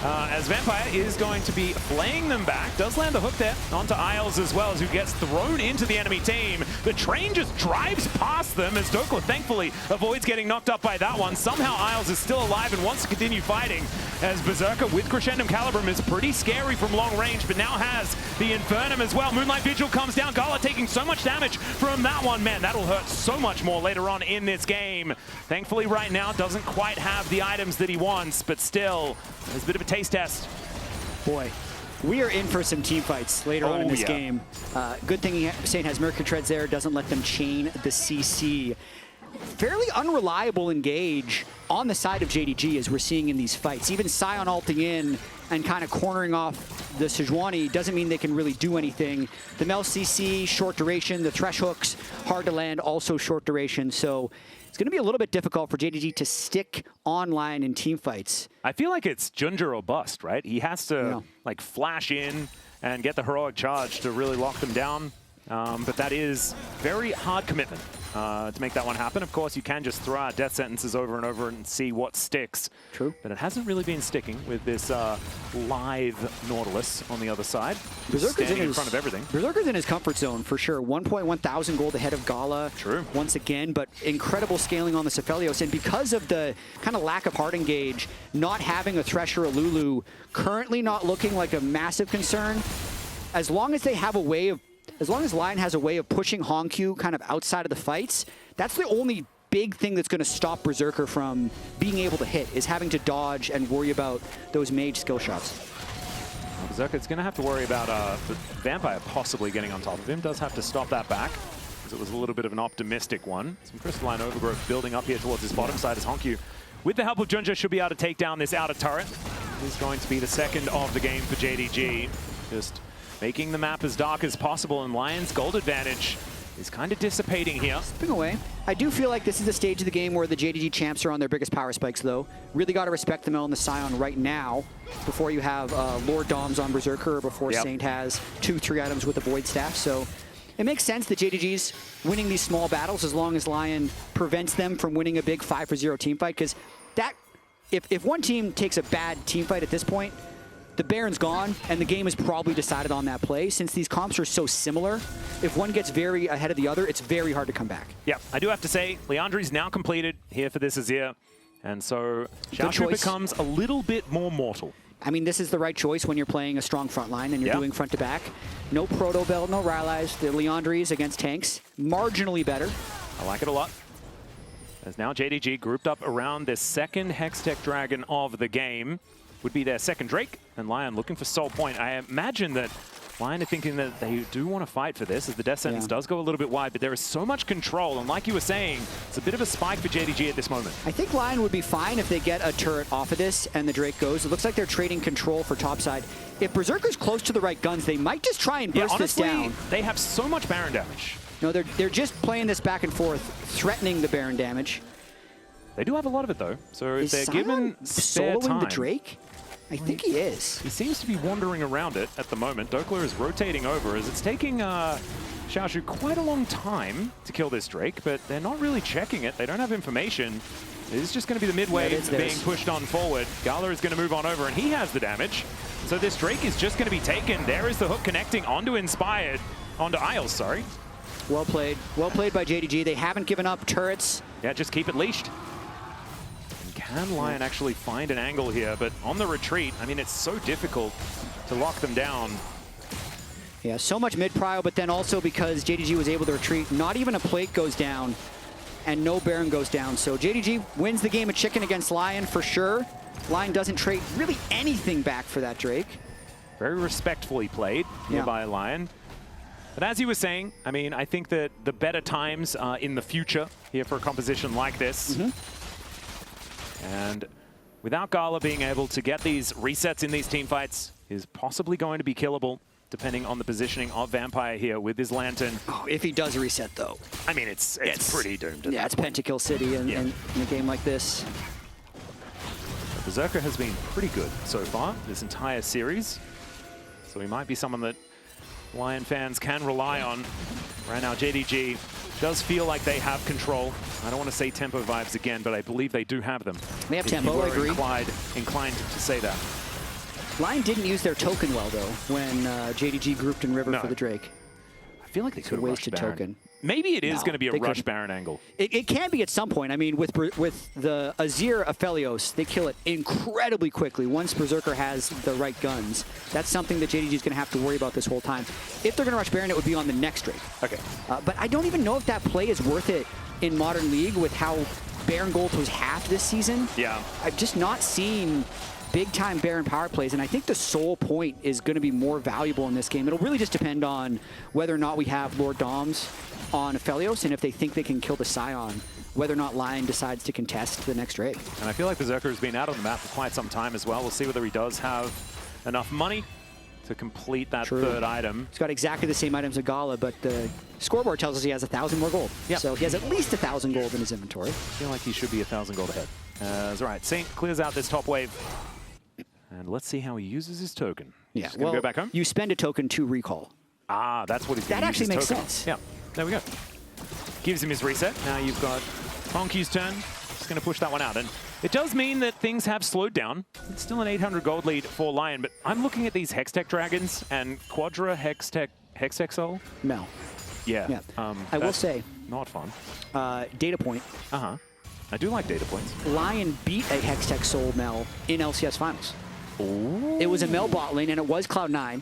As Vampire is going to be playing them back. Does land the hook there onto Isles as well, as who gets thrown into the enemy team. The train just drives past them as Dhokla thankfully avoids getting knocked up by that one. Somehow Isles is still alive and wants to continue fighting as Berserker with Crescendum Calibrum is pretty scary from long range, but now has the Infernum as well. Moonlight Vigil comes down. Gala taking so much damage from that one. Man, that'll hurt so much more later on in this game. Thankfully right now doesn't quite have the items that he wants, but still, there's a bit of a taste test. Boy, we are in for some team fights later on in this game. Good thing Saint has Mercury Treads there, doesn't let them chain the CC. Fairly unreliable engage on the side of JDG as we're seeing in these fights. Even Sion ulting in and kind of cornering off the Sejuani doesn't mean they can really do anything. The Mel CC, short duration. The Thresh hooks, hard to land, also short duration. So it's going to be a little bit difficult for JDG to stick online in team fights. I feel like it's JunJia or bust, right? He has to like flash in and get the heroic charge to really lock them down. But that is very hard commitment to make that one happen. Of course, you can just throw out death sentences over and over and see what sticks. True. But it hasn't really been sticking with this live Nautilus on the other side. Berserker's in front of everything. Berserker's in his comfort zone for sure. 1.1 thousand gold ahead of Gala. True. Once again, but incredible scaling on the Aphelios. And because of the kind of lack of hard engage, not having a Thresh or a Lulu, currently not looking like a massive concern. As long as they have a way of As long as LYON has a way of pushing HongQ kind of outside of the fights, that's the only big thing that's going to stop Berserker from being able to hit, is having to dodge and worry about those mage skill shots. Well, Berserker's going to have to worry about the Vampire possibly getting on top of him. Does have to stop that back, because it was a little bit of an optimistic one. Some Crystalline Overgrowth building up here towards his bottom side as HongQ, with the help of JunJia, should be able to take down this outer turret. This is going to be the second of the game for JDG. Just making the map as dark as possible, and LYON's gold advantage is kind of dissipating here. Slipping away. I do feel like this is the stage of the game where the JDG champs are on their biggest power spikes, though. Really got to respect the Mel and the Sion right now before you have Lord Doms on Berserker, or before Saint has 2-3 items with the Void Staff. So it makes sense that JDG's winning these small battles as long as LYON prevents them from winning a big 5-0 team fight, because that, if one team takes a bad team fight at this point, the Baron's gone, and the game is probably decided on that play. Since these comps are so similar, if one gets very ahead of the other, it's very hard to come back. Yeah, I do have to say, Leandri's now completed here for this Azir, and so Xiaoxu becomes a little bit more mortal. I mean, this is the right choice when you're playing a strong front line and you're doing front to back. No Proto Belt, no Rylai's. The Leandris against tanks, marginally better. I like it a lot. As now JDG grouped up around this second Hextech Dragon of the game. Would be their second Drake, and LYON looking for Soul Point. I imagine that LYON are thinking that they do want to fight for this, as the death sentence does go a little bit wide, but there is so much control, and like you were saying, it's a bit of a spike for JDG at this moment. I think LYON would be fine if they get a turret off of this and the Drake goes. It looks like they're trading control for topside. If Berserker's close to the right guns, they might just try and burst honestly, this down. They have so much Baron damage. No, they're just playing this back and forth, threatening the Baron damage. They do have a lot of it, though, so if they're given spare soloing time, the Drake? I think he is. He seems to be wandering around it at the moment. Dhokla is rotating over as it's taking Xiaoxu quite a long time to kill this Drake, but they're not really checking it. They don't have information. It is just going to be the mid wave being pushed on forward. Gala is going to move on over, and he has the damage. So this Drake is just going to be taken. There is the hook connecting onto Inspired, onto Isles, sorry. Well played. Well played by JDG. They haven't given up turrets. Yeah, just keep it leashed. Can LYON actually find an angle here? But on the retreat, I mean, it's so difficult to lock them down. Yeah, so much mid-prio, but then also because JDG was able to retreat, not even a plate goes down, and no Baron goes down. So JDG wins the game of chicken against LYON for sure. LYON doesn't trade really anything back for that Drake. Very respectfully played here by LYON. But as you were saying, I mean, I think that the better times are in the future here for a composition like this. And without Gala being able to get these resets in these team fights is possibly going to be killable, depending on the positioning of Vampire here with his Lantern. Oh, if he does reset, though. I mean, it's pretty doomed. Yeah, it's Pentakill City in a game like this. Berserker has been pretty good so far this entire series, so he might be someone that LYON fans can rely on. Right now, JDG does feel like they have control. I don't want to say tempo vibes again, but I believe they do have them. They have tempo, I agree. Inclined to say that. LYON didn't use their token well, though, when JDG grouped in River for the Drake. I feel like they could have rushed wasted Baron. token. Maybe it is going to be a rush couldn't. Baron angle. It can be at some point. I mean, with the Azir Aphelios, they kill it incredibly quickly once Berserker has the right guns. That's something that JDG is going to have to worry about this whole time. If they're going to rush Baron, it would be on the next Drake. Okay. But I don't even know if that play is worth it in Modern League with how Baron gold was half this season. Yeah. I've just not seen big-time Baron power plays, and I think the soul point is going to be more valuable in this game. It'll really just depend on whether or not we have Lord Doms on Aphelios, and if they think they can kill the Sion, whether or not LYON decides to contest the next Drake. And I feel like Berserker has been out on the map for quite some time as well. We'll see whether he does have enough money to complete that third item. He's got exactly the same items as Gala, but the scoreboard tells us he has 1,000 more gold. Yep. So he has at least 1,000 gold in his inventory. I feel like he should be 1,000 gold ahead. That's right. Saint clears out this top wave. And let's see how he uses his token. Yeah, He's going to go back home? You spend a token to recall. Ah, that's what he's going to use. That actually makes token. sense. Yeah, there we go. Gives him his reset. Now you've got HongQ's turn. Just going to push that one out. And it does mean that things have slowed down. It's still an 800 gold lead for LYON, but I'm looking at these Hextech Dragons and Quadra Hextech Soul. No. Yeah. I will say. Not fun. Data point. Uh-huh. I do like data points. LYON beat a Hextech Soul Mel in LCS Finals. Ooh. It was a Mel bot lane, and it was Cloud9,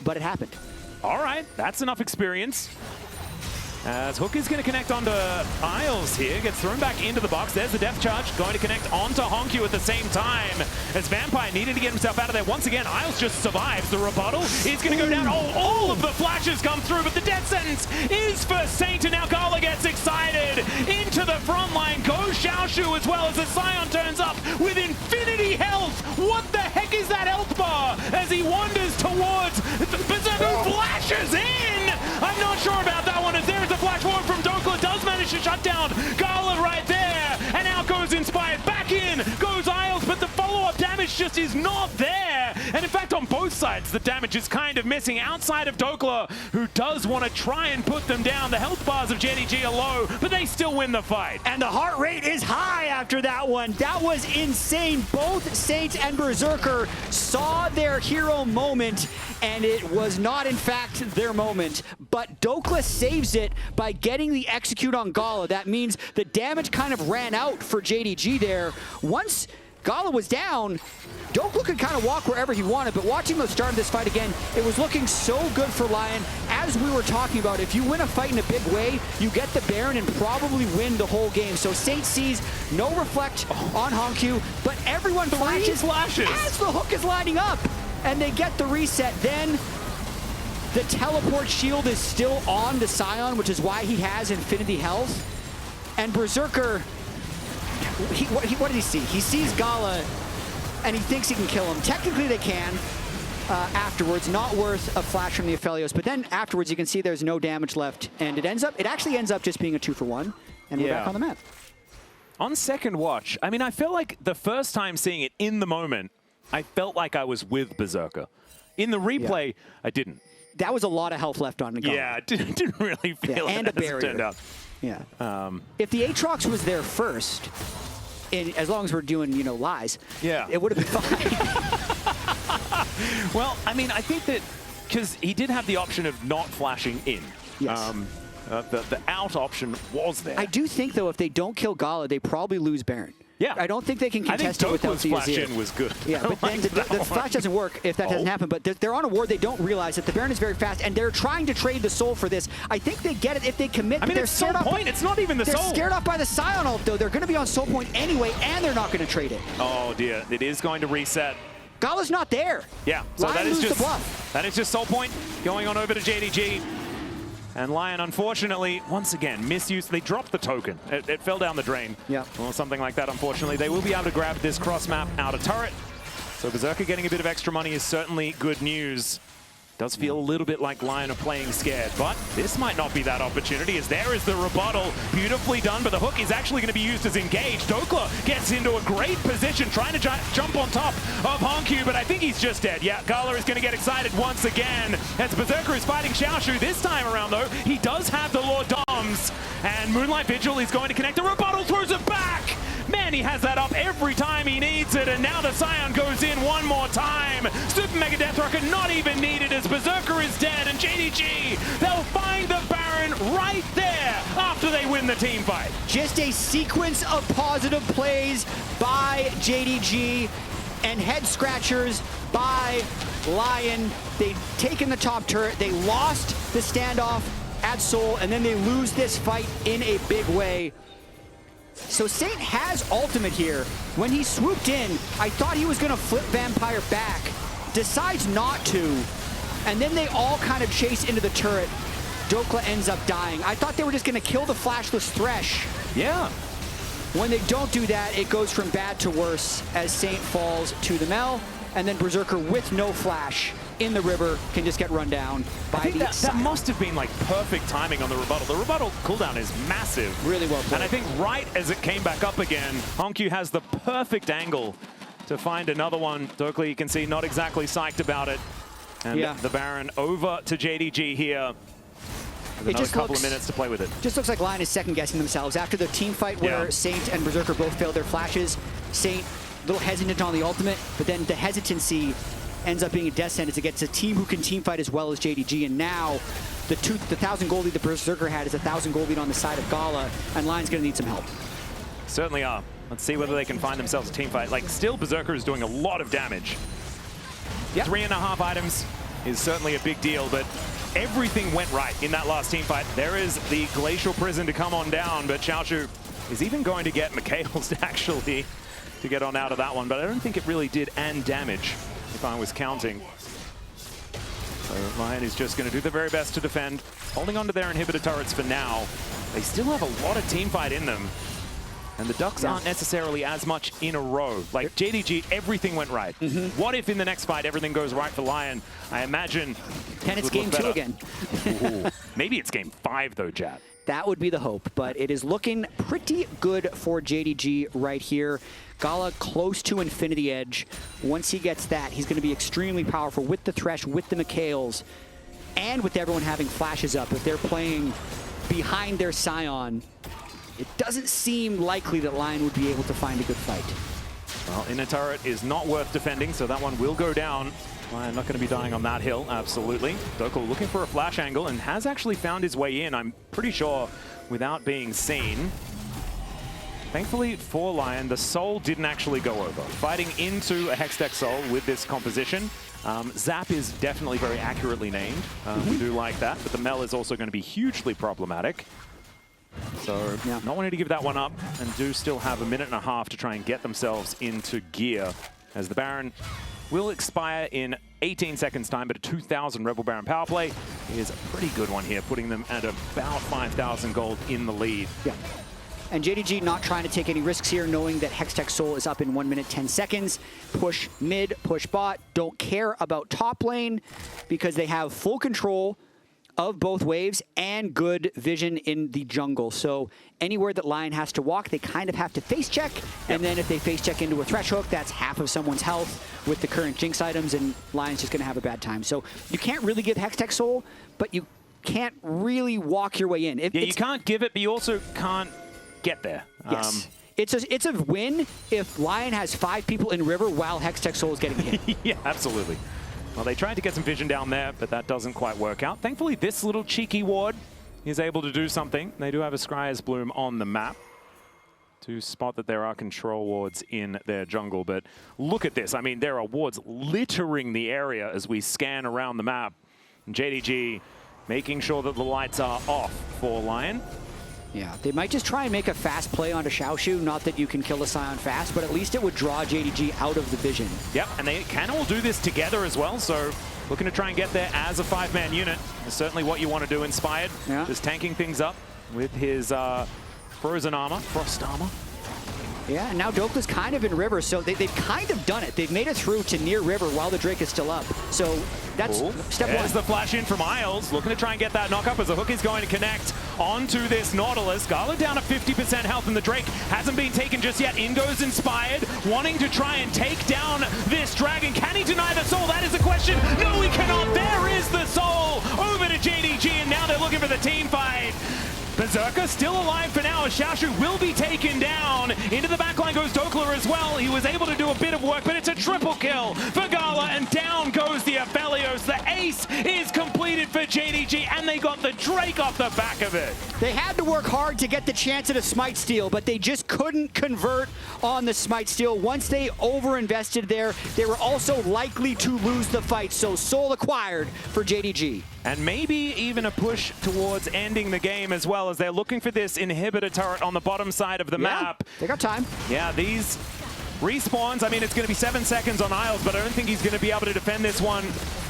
but it happened. All right, that's enough experience. As Hook is going to connect onto Isles here, gets thrown back into the box. There's the death charge, going to connect onto HongQ at the same time. As Vampire needed to get himself out of there. Once again, Isles just survives the rebuttal. He's going to go down. Oh, all of the flashes come through, but the death sentence is for Saint, and now Gala gets excited. Into the front line goes Xiaoxu as well as the Sion turns up with infinity health. What the heck is that health bar? As he wanders towards Berserker, who flashes in. I'm not sure about that one, as there is a flash forward from Dhokla, does manage to shut down Gala right there, and out goes Inspired, back in goes Isles, but the follow-up damage just is not there, and in fact on both sides the damage is kind of missing outside of Dhokla, who does want to try and put them down. The health bars of JDG are low, but they still win the fight. And the heart rate is high after that one. That was insane. Both Saint and Berserker saw their hero moment, and it was not in fact their moment, but Dhokla saves it by getting the execute on Gala. That means the damage kind of ran out for JDG there. Once Gala was down, Dhokla could kind of walk wherever he wanted, but watching the start of this fight again, it was looking so good for LYON. As we were talking about, if you win a fight in a big way, you get the Baron and probably win the whole game. So Saint sees no reflect on HongQ, but everyone flashes as the hook is lining up, and they get the reset. Then the teleport shield is still on the Sion, which is why he has infinity health. And Berserker, what did he see? He sees Gala, and he thinks he can kill him. Technically they can afterwards, not worth a flash from the Aphelios, but then afterwards you can see there's no damage left, and it actually ends up just being a 2-for-1, and we're back on the map. On second watch, I mean, I feel like the first time seeing it in the moment, I felt like I was with Berserker. In the replay, I didn't. That was a lot of health left on the Gala. Yeah, I didn't really feel it and a as barrier. it turned out. Yeah. If the Aatrox was there first, as long as we're doing, lies, it would have been fine. Well, I mean, I think that because he did have the option of not flashing in. Yes. The out option was there. I do think, though, if they don't kill Gala, they probably lose Baron. Yeah. I don't think they can contest it without the flash in was good. Yeah, but then the flash doesn't work if that doesn't happen. But they're on a ward. They don't realize that the Baron is very fast, and they're trying to trade the soul for this. I think they get it if they commit. I mean, it's soul point. It's not even the soul. They're scared off by the Sion ult, though. They're going to be on soul point anyway, and they're not going to trade it. Oh, dear. It is going to reset. Gala's not there. Yeah, so LYON that is just the bluff. That is just soul point going on over to JDG. And LYON, unfortunately, once again, misused. They dropped the token. It fell down the drain. Yeah. Or something like that, unfortunately. They will be able to grab this cross map out of turret. So Berserker getting a bit of extra money is certainly good news. Does feel a little bit like LYON are playing scared, but this might not be that opportunity, as there is the rebuttal. Beautifully done, but the hook is actually going to be used as engaged. Dhokla gets into a great position, trying to jump on top of HongQ, but I think he's just dead. Yeah, Gala is going to get excited once again, as Berserker is fighting Xiaoxu. This time around, though, he does have the Lord Doms, and Moonlight Vigil is going to connect. The rebuttal throws it back! Man, he has that up every time he needs it, and now the Sion goes in one more time. time. Super Mega Death Rocket not even needed as Berserker is dead, and JDG, they'll find the Baron right there after they win the team fight. Just a sequence of positive plays by JDG and head scratchers by LYON. They've taken the top turret, they lost the standoff at Seoul, and then they lose this fight in a big way. So Saint has ultimate here. When he swooped in, I thought he was gonna flip Vampire back, decides not to, and then they all kind of chase into the turret. Dhokla ends up dying. I thought they were just gonna kill the flashless Thresh. Yeah. When they don't do that, it goes from bad to worse as Saint falls to the Mel, and then Berserker with no flash in the river can just get run down by I think the that must have been like perfect timing on the rebuttal. The rebuttal cooldown is massive. Really well played. And I think right as it came back up again, HongQ has the perfect angle to find another one. Dhokla, you can see, not exactly psyched about it. And the Baron over to JDG here. It just couple of minutes to play with it. Just looks like LYON is second-guessing themselves. After the team fight where Saint and Berserker both failed their flashes, Saint a little hesitant on the ultimate, but then the hesitancy ends up being a death sentence against a team who can team fight as well as JDG. And now the 1,000 gold lead the Berserker had is 1,000 gold lead on the side of Gala, and LYON's going to need some help. Certainly are. Let's see whether they can find themselves a team fight. Like, still Berserker is doing a lot of damage. 3.5 items is certainly a big deal, but everything went right in that last team fight. There is the Glacial Prison to come on down, but Xiaoxu is even going to get Mikhail's actually to get on out of that one, but I don't think it really did and damage, if I was counting. So LYON is just going to do their very best to defend, holding on to their inhibitor turrets for now. They still have a lot of team fight in them, and the Ducks aren't necessarily as much in a row. Like JDG, everything went right. What if in the next fight everything goes right for LYON? I imagine Can it's game 2 again? Maybe it's game 5 though, Jatt. That would be the hope, but it is looking pretty good for JDG right here. Gala close to Infinity Edge. Once he gets that, he's going to be extremely powerful with the Thresh, with the Mikhails, and with everyone having flashes up. If they're playing behind their Sion, it doesn't seem likely that LYON would be able to find a good fight. Well, inner turret is not worth defending, so that one will go down. LYON not going to be dying on that hill, absolutely. Dhokla looking for a flash angle and has actually found his way in, I'm pretty sure, without being seen. Thankfully for LYON, the Soul didn't actually go over. Fighting into a Hextech Soul with this composition. Zap is definitely very accurately named. We do like that, but the Mel is also going to be hugely problematic. So not wanting to give that one up, and do still have 1.5 minutes to try and get themselves into gear, as the Baron will expire in 18 seconds time, but a 2,000 Rebel Baron power play is a pretty good one here, putting them at about 5,000 gold in the lead. And JDG not trying to take any risks here, knowing that Hextech Soul is up in 1 minute 10 seconds. Push mid, push bot, don't care about top lane because they have full control of both waves and good vision in the jungle. So anywhere that LYON has to walk, they kind of have to face check. And then if they face check into a Thresh hook, that's half of someone's health with the current Jinx items, and LYON's just going to have a bad time. So you can't really give Hextech Soul, but you can't really walk your way in. You can't give it, but you also can't get there. Yes. It's a win if LYON has 5 people in river while Hextech Soul is getting hit. Yeah, absolutely. Well, they tried to get some vision down there, but that doesn't quite work out. Thankfully, this little cheeky ward is able to do something. They do have a Scryer's Bloom on the map to spot that there are control wards in their jungle. But look at this. I mean, there are wards littering the area as we scan around the map. And JDG making sure that the lights are off for LYON. Yeah, they might just try and make a fast play onto Xiaoxu. Not that you can kill a Sion fast, but at least it would draw JDG out of the vision. Yep, and they can all do this together as well, so looking to try and get there as a 5-man unit is certainly what you want to do. Inspired, just tanking things up with his frozen armor, frost armor. Yeah, and now Dhokla's kind of in river, so they've kind of done it. They've made it through to near river while the Drake is still up. So that's step one. There's the flash in from Isles, looking to try and get that knock up as the hook is going to connect onto this Nautilus. Gala down at 50% health, and the Drake hasn't been taken just yet. In goes Inspired, wanting to try and take down this dragon. Can he deny the soul? That is the question. No, he cannot. There is the soul over to JDG, and now they're looking for the team fight. Berserker still alive for now as Xiaoxu will be taken down. Into the backline goes Dhokla as well. He was able to do a bit of work, but it's a triple kill for Gala, and is completed for JDG, and they got the Drake off the back of it. They had to work hard to get the chance at a smite steal, but they just couldn't convert on the smite steal. Once they overinvested there, they were also likely to lose the fight, so soul acquired for JDG. And maybe even a push towards ending the game as well, as they're looking for this inhibitor turret on the bottom side of the map. They got time. Yeah, these respawns, I mean, it's going to be 7 seconds on Isles, but I don't think he's going to be able to defend this one.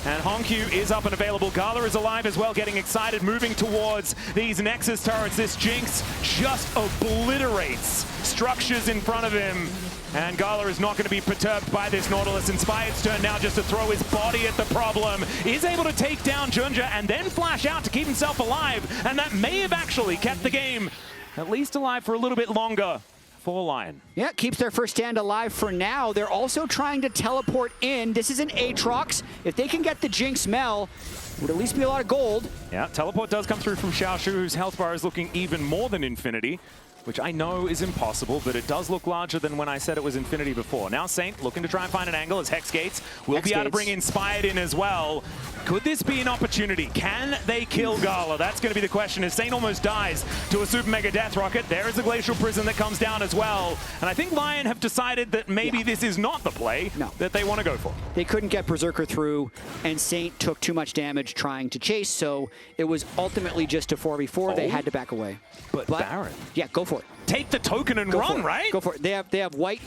And HongQ is up and available. Gala is alive as well, getting excited, moving towards these Nexus turrets. This Jinx just obliterates structures in front of him. And Gala is not going to be perturbed by this Nautilus. Inspired's turn now just to throw his body at the problem. Is able to take down JunJia and then flash out to keep himself alive. And that may have actually kept the game at least alive for a little bit longer for LYON. Yeah, keeps their first stand alive for now. They're also trying to teleport in. This is an Aatrox. If they can get the Jinx Mel, it would at least be a lot of gold. Yeah, teleport does come through from Xiaoxu, whose health bar is looking even more than infinity, which I know is impossible, but it does look larger than when I said it was infinity before. Now Saint looking to try and find an angle as Hex Gates will be able to bring Inspired in as well. Could this be an opportunity? Can they kill Gala? That's going to be the question as Saint almost dies to a Super Mega Death Rocket. There is a Glacial Prison that comes down as well. And I think LYON have decided that maybe this is not the play that they want to go for. They couldn't get Berserker through, and Saint took too much damage trying to chase, so it was ultimately just a 4v4. They had to back away. But Baron. Yeah, go for it. Take the token and run, right? Go for it. They have white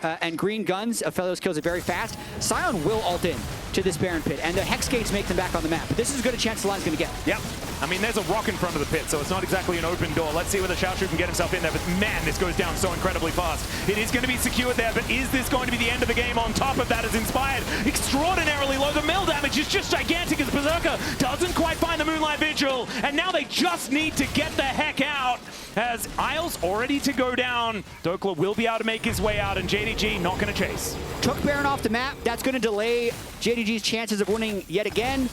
and green guns. Aphelios kills it very fast. Sion will ult in to this Baron pit, and the Hex Gates make them back on the map. But this is as good a chance the LYON's going to get. Yep. I mean, there's a rock in front of the pit, so it's not exactly an open door. Let's see whether Xiaoxu can get himself in there, but man, this goes down so incredibly fast. It is going to be secured there, but is this going to be the end of the game? On top of that is Inspired extraordinarily low. The mill damage is just gigantic as Berserker doesn't quite find the Moonlight Vigil, and now they just need to get the heck out as Isles already to go down. Dhokla will be able to make his way out, and JDG not going to chase. Took Baron off the map. That's going to delay JDG's chances of winning yet again.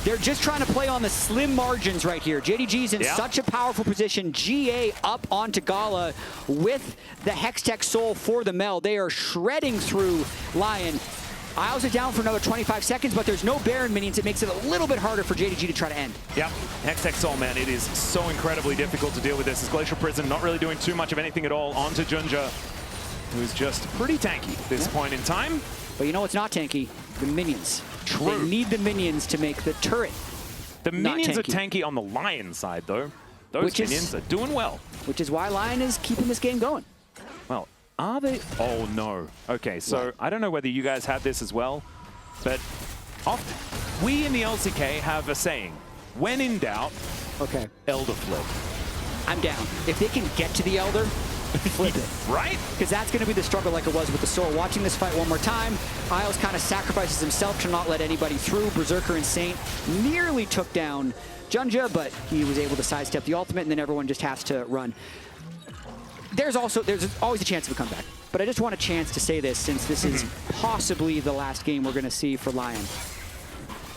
They're just trying to play on the slim margins right here. JDG's in such a powerful position. GA up onto Gala with the Hextech Soul for the Mel. They are shredding through LYON. Isles are down for another 25 seconds, but there's no Baron minions. It makes it a little bit harder for JDG to try to end. Yep. Hextech Soul, man, it is so incredibly difficult to deal with this. As Glacial Prison not really doing too much of anything at all onto JunJia, who's just pretty tanky at this point in time. But you know what's not tanky? The minions. True. They need the minions to make the turret. The minions are tanky on the LYON side, though. Those minions are doing well. Which is why LYON is keeping this game going. Well, are they? Oh, no. Okay, so I don't know whether you guys have this as well, but often we in the LCK have a saying, when in doubt, Elder flip. I'm down. If they can get to the Elder, flip it. Right? Because that's going to be the struggle like it was with the Soul. Watching this fight one more time, Isles kind of sacrifices himself to not let anybody through. Berserker and Saint nearly took down JunJia, but he was able to sidestep the ultimate, and then everyone just has to run. There's always a chance of a comeback, but I just want a chance to say this since this is possibly the last game we're going to see for LYON.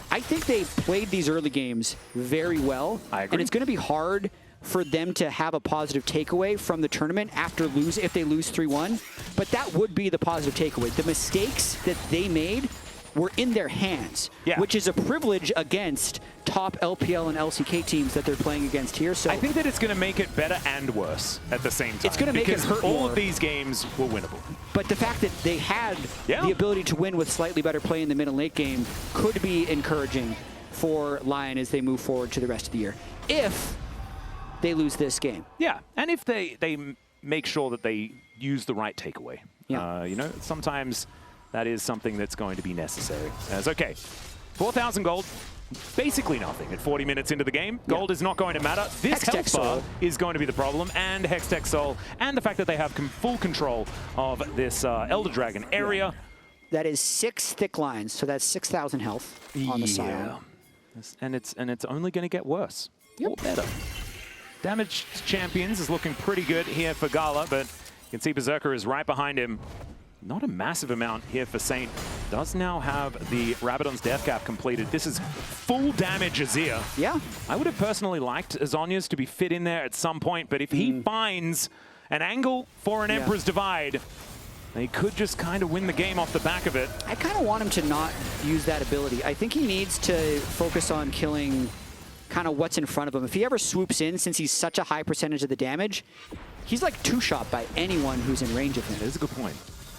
I think they played these early games very well, and it's going to be hard for them to have a positive takeaway from the tournament if they lose 3-1, but that would be the positive takeaway. The mistakes that they made were in their hands, which is a privilege against top LPL and LCK teams that they're playing against here. So I think that it's going to make it better and worse at the same time. It's going to make it hurt all more. of these games were winnable. But the fact that they had the ability to win with slightly better play in the mid and late game could be encouraging for LYON as they move forward to the rest of the year. If they lose this game. Yeah, and if they make sure that they use the right takeaway. Yeah. You know, sometimes that is something that's going to be necessary. As okay, 4,000 gold, basically nothing at 40 minutes into the game. Gold is not going to matter. This health bar is going to be the problem, and Hextech Soul, and the fact that they have full control of this Elder Dragon area. That is 6 thick lines, so that's 6,000 health on the side. And it's only going to get worse or better. Damaged Champions is looking pretty good here for Gala, but you can see Berserker is right behind him. Not a massive amount here for Saint. Does now have the Rabadon's Death Cap completed. This is full damage Azir. Yeah. I would have personally liked Azonya's to be fit in there at some point, but if he finds an angle for an Emperor's Divide, They could just kind of win the game off the back of it. I kind of want him to not use that ability. I think he needs to focus on killing kind of what's in front of him. If he ever swoops in, since he's such a high percentage of the damage, he's like two-shot by anyone who's in range of him. That is a good point.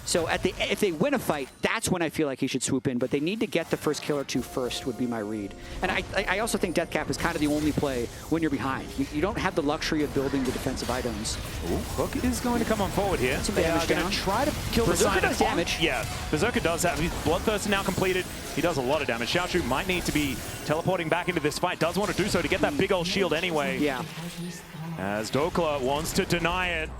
So if they win a fight, that's when I feel like he should swoop in. But they need to get the first kill or two first would be my read. And I also think Deathcap is kind of the only play when you're behind. You don't have the luxury of building the defensive items. Ooh, Hook is going to come on forward here. Some They damage are going down. to try to kill Berserker the does damage. Yeah, Berserker does have his Bloodthirst now completed. He does a lot of damage. Xiaoxu might need to be teleporting back into this fight. Does want to do so to get that big old shield anyway. Yeah. As Dhokla wants to deny it.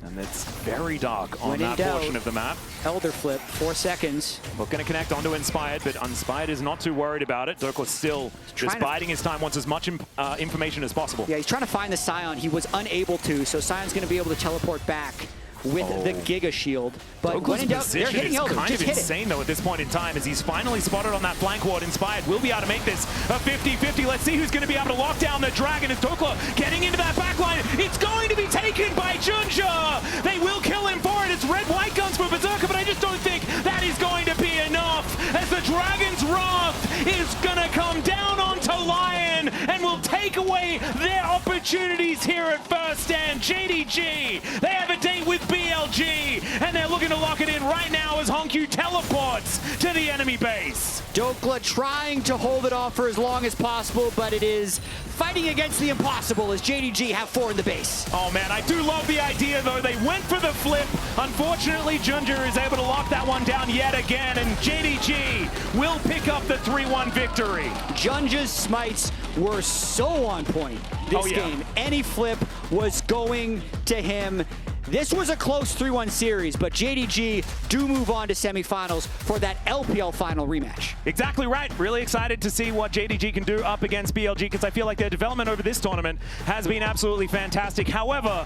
And it's very dark on that portion of the map. Elder flip, 4 seconds. Hook going to connect onto Inspired, but Inspired is not too worried about it. Dhokla still just biding his time, wants as much information as possible. Yeah, he's trying to find the Sion. He was unable to, so Sion's going to be able to teleport back with the Giga Shield. But when in doubt, they're hitting Elder. Kind of insane, though, at this point in time, as he's finally spotted on that flank ward. Inspired will be able to make this a 50-50. Let's see who's going to be able to lock down the Dragon. As Dhokla getting into that backline. It's going to be taken by JunJia. They will kill him for it. It's red-white guns for Berserker, but I just don't think that is going to be enough. As the Dragon's Wrath is going to come down onto LYON and will take away their opportunities here at first stand. JDG, they have a date with BLG, and they're looking to lock it in right now as HongQ teleports to the enemy base. Dhokla trying to hold it off for as long as possible, but it is fighting against the impossible as JDG have 4 in the base. Oh man, I do love the idea though. They went for the flip. Unfortunately, JunJia is able to lock that one down yet again, and JDG will pick up the 3-1 victory. JunJia's smites were so on point this game. Any flip was going to him. This was a close 3-1 series, but JDG do move on to semifinals for that LPL final rematch. Exactly right. Really excited to see what JDG can do up against BLG, because I feel like their development over this tournament has been absolutely fantastic. However,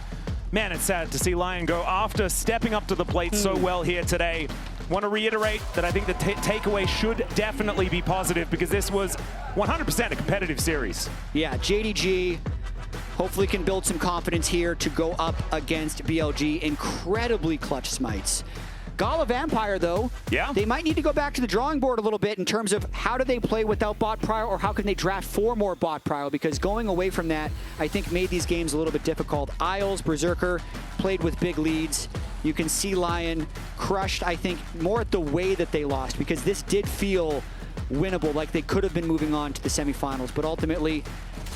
man, it's sad to see LYON go after stepping up to the plate so well here today. Want to reiterate that I think the takeaway should definitely be positive, because this was 100% a competitive series. Yeah, JDG hopefully can build some confidence here to go up against BLG. Incredibly clutch smites. Gala Vampire, though, they might need to go back to the drawing board a little bit in terms of how do they play without bot prio, or how can they draft for more bot prio, because going away from that, I think, made these games a little bit difficult. Isles, Berserker played with big leads. You can see LYON crushed, I think, more at the way that they lost, because this did feel winnable, like they could have been moving on to the semifinals, but ultimately,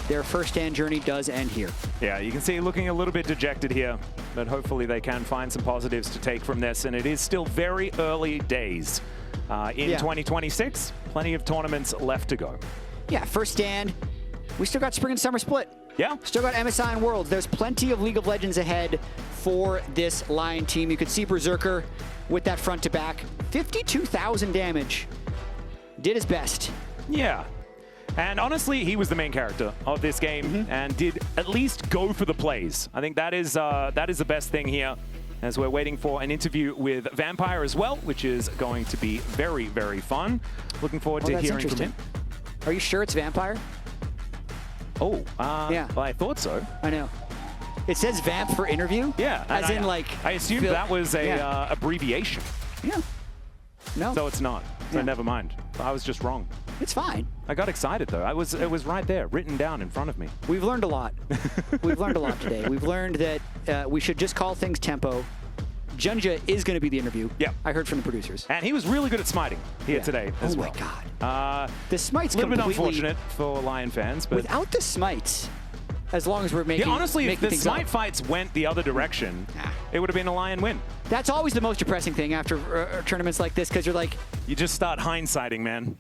their first stand journey does end here. Yeah, you can see looking a little bit dejected here, but hopefully they can find some positives to take from this, and it is still very early days in 2026. Plenty of tournaments left to go. Yeah, first stand. We still got Spring and Summer Split. Yeah. Still got MSI and Worlds. There's plenty of League of Legends ahead for this LYON team. You could see Berserker with that front to back. 52,000 damage. Did his best. Yeah. And honestly, he was the main character of this game and did at least go for the plays. I think that is the best thing here, as we're waiting for an interview with Vampire as well, which is going to be very, very fun. Looking forward to hearing from him. Are you sure it's Vampire? Oh, yeah. Well, I thought so. I know. It says Vamp for interview? Yeah. As in, like... I assumed that was a abbreviation. Yeah. No. So it's not. So never mind. I was just wrong. It's fine. I got excited though. It was right there, written down in front of me. We've learned a lot. We've learned a lot today. We've learned that we should just call things tempo. JunJia is going to be the interview. Yeah. I heard from the producers. And he was really good at smiting here today as well. Oh my god. The smites a little bit unfortunate for LYON fans, but without the smites, as long as we're making honestly, if the smite fights went the other direction, it would have been a LYON win. That's always the most depressing thing after tournaments like this, because you're like... You just start hindsighting, man.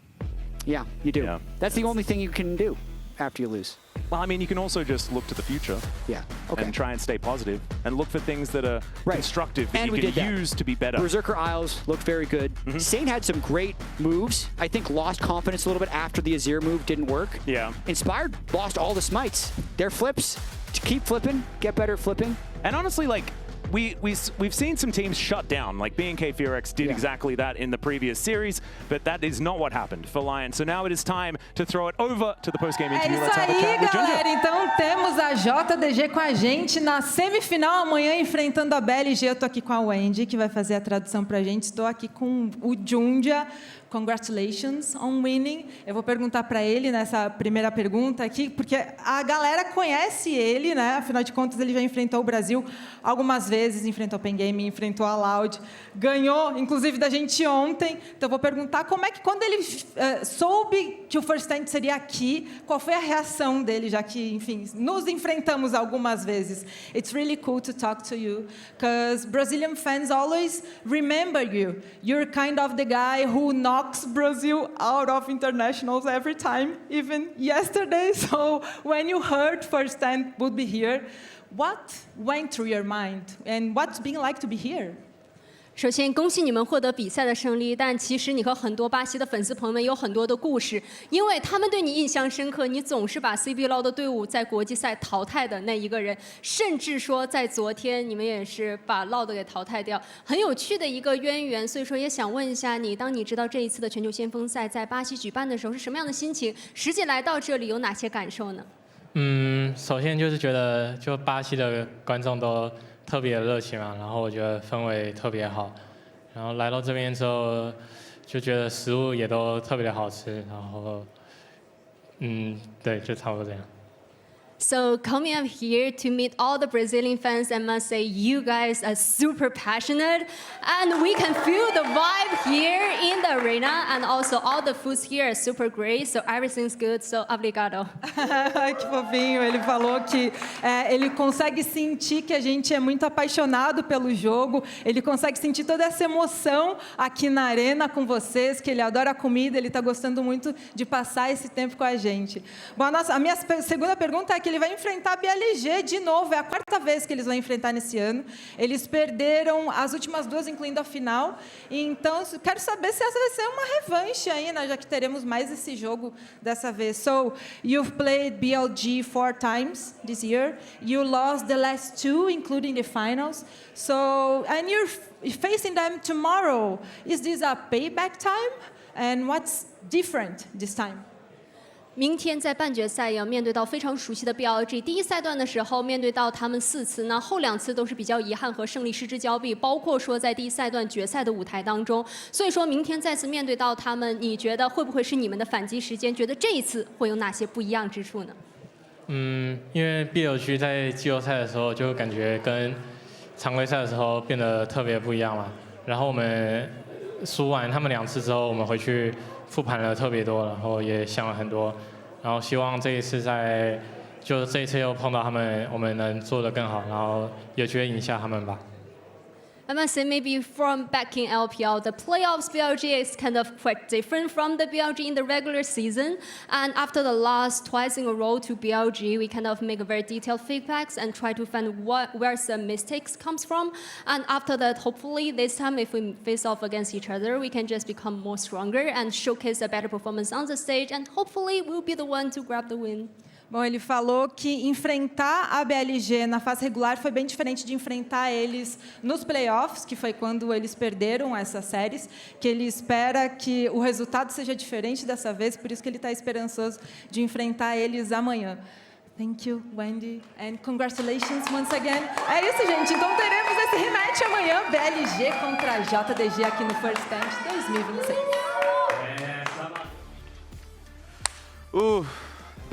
Yeah, you do. Yeah, that's the only thing you can do after you lose. Well, I mean, you can also just look to the future. Yeah, okay. And try and stay positive and look for things that are constructive that you can use to be better. Berserker Isles looked very good. Sane had some great moves. I think lost confidence a little bit after the Azir move didn't work. Yeah. Inspired lost all the smites. Their flips, to keep flipping, get better at flipping. And honestly, like, we've seen some teams shut down, like B&K Furex did exactly that in the previous series, but that is not what happened for LYON. So now it is time to throw it over to the post-game interview. Let's have a chat with galera. Então temos a JDG com a gente na semifinal amanhã enfrentando a BLG. Eu tô aqui com a Wendy, que vai fazer a tradução pra gente. Estou aqui com o JunJia. Congratulations on winning. Eu vou perguntar para ele nessa primeira pergunta aqui, porque a galera conhece ele, né? Afinal de contas, ele já enfrentou o Brasil algumas vezes, enfrentou o Pen Game, enfrentou a Loud, ganhou, inclusive, da gente ontem. Então, eu vou perguntar como é que, quando ele soube que o First Stand seria aqui, qual foi a reação dele, já que, enfim, nos enfrentamos algumas vezes. It's really cool to talk to you, because Brazilian fans always remember you. You're kind of the guy who knocks Brazil out of internationals every time, even yesterday. So when you heard First Stand would be here, what went through your mind and what's been like to be here? 首先，恭喜你们获得比赛的胜利。但其实你和很多巴西的粉丝朋友们有很多的故事，因为他们对你印象深刻。你总是把 CBLOL 的队伍在国际赛淘汰的那一个人，甚至说在昨天你们也是把 LOD 给淘汰掉，很有趣的一个渊源。所以说，也想问一下你，当你知道这一次的全球先锋赛在巴西举办的时候是什么样的心情？实际来到这里有哪些感受呢？首先就是觉得，就巴西的观众都特别热情嘛，然后我觉得氛围特别好，然后来到这边之后，就觉得食物也都特别的好吃，然后，对，就差不多这样。So coming up here to meet all the Brazilian fans, I must say you guys are super passionate, and we can feel the vibe here in the arena, and also all the foods here are super great, so everything's good, so obrigado. Que fofinho, ele falou que ele consegue sentir que a gente é muito apaixonado pelo jogo, ele consegue sentir toda essa emoção aqui na arena com vocês, que ele adora a comida, ele está gostando muito de passar esse tempo com a gente. Bom, a minha segunda pergunta é que ele vai enfrentar a BLG de novo, é a quarta vez que eles vão enfrentar nesse ano. Eles perderam as últimas duas, incluindo a final. Então, quero saber se essa vai ser uma revanche aí, né, já que teremos mais esse jogo dessa vez. So, you've played BLG 4 times this year. You lost the last two, including the finals. So, and you're facing them tomorrow. Is this a payback time? And what's different this time? 明天在半决赛要面对到非常熟悉的 BLG， 第一赛段的时候面对到他们4次，那后2次都是比较遗憾和胜利失之交臂，包括说在第一赛段决赛的舞台当中。所以说明天再次面对到他们，你觉得会不会是你们的反击时间？觉得这一次会有哪些不一样之处呢？因为 BLG 在季后赛的时候就感觉跟常规赛的时候变得特别不一样嘛。然后我们输完他们2次之后，我们回去复盘了特别多，然后也想了很多，然后希望这一次又碰到他们，我们能做得更好，然后有机会赢下他们吧。I must say, maybe from back in LPL, the playoffs BLG is kind of quite different from the BLG in the regular season. And after the loss twice in a row to BLG, we kind of make a very detailed feedbacks and try to find where some mistakes comes from. And after that, hopefully this time, if we face off against each other, we can just become more stronger and showcase a better performance on the stage. And hopefully we'll be the one to grab the win. Bom, ele falou que enfrentar a BLG na fase regular foi bem diferente de enfrentar eles nos playoffs, que foi quando eles perderam essas séries, que ele espera que o resultado seja diferente dessa vez, por isso que ele está esperançoso de enfrentar eles amanhã. Thank you, Wendy, and congratulations once again. É isso, gente. Então teremos esse rematch amanhã, BLG contra JDG aqui no First Stand 2026.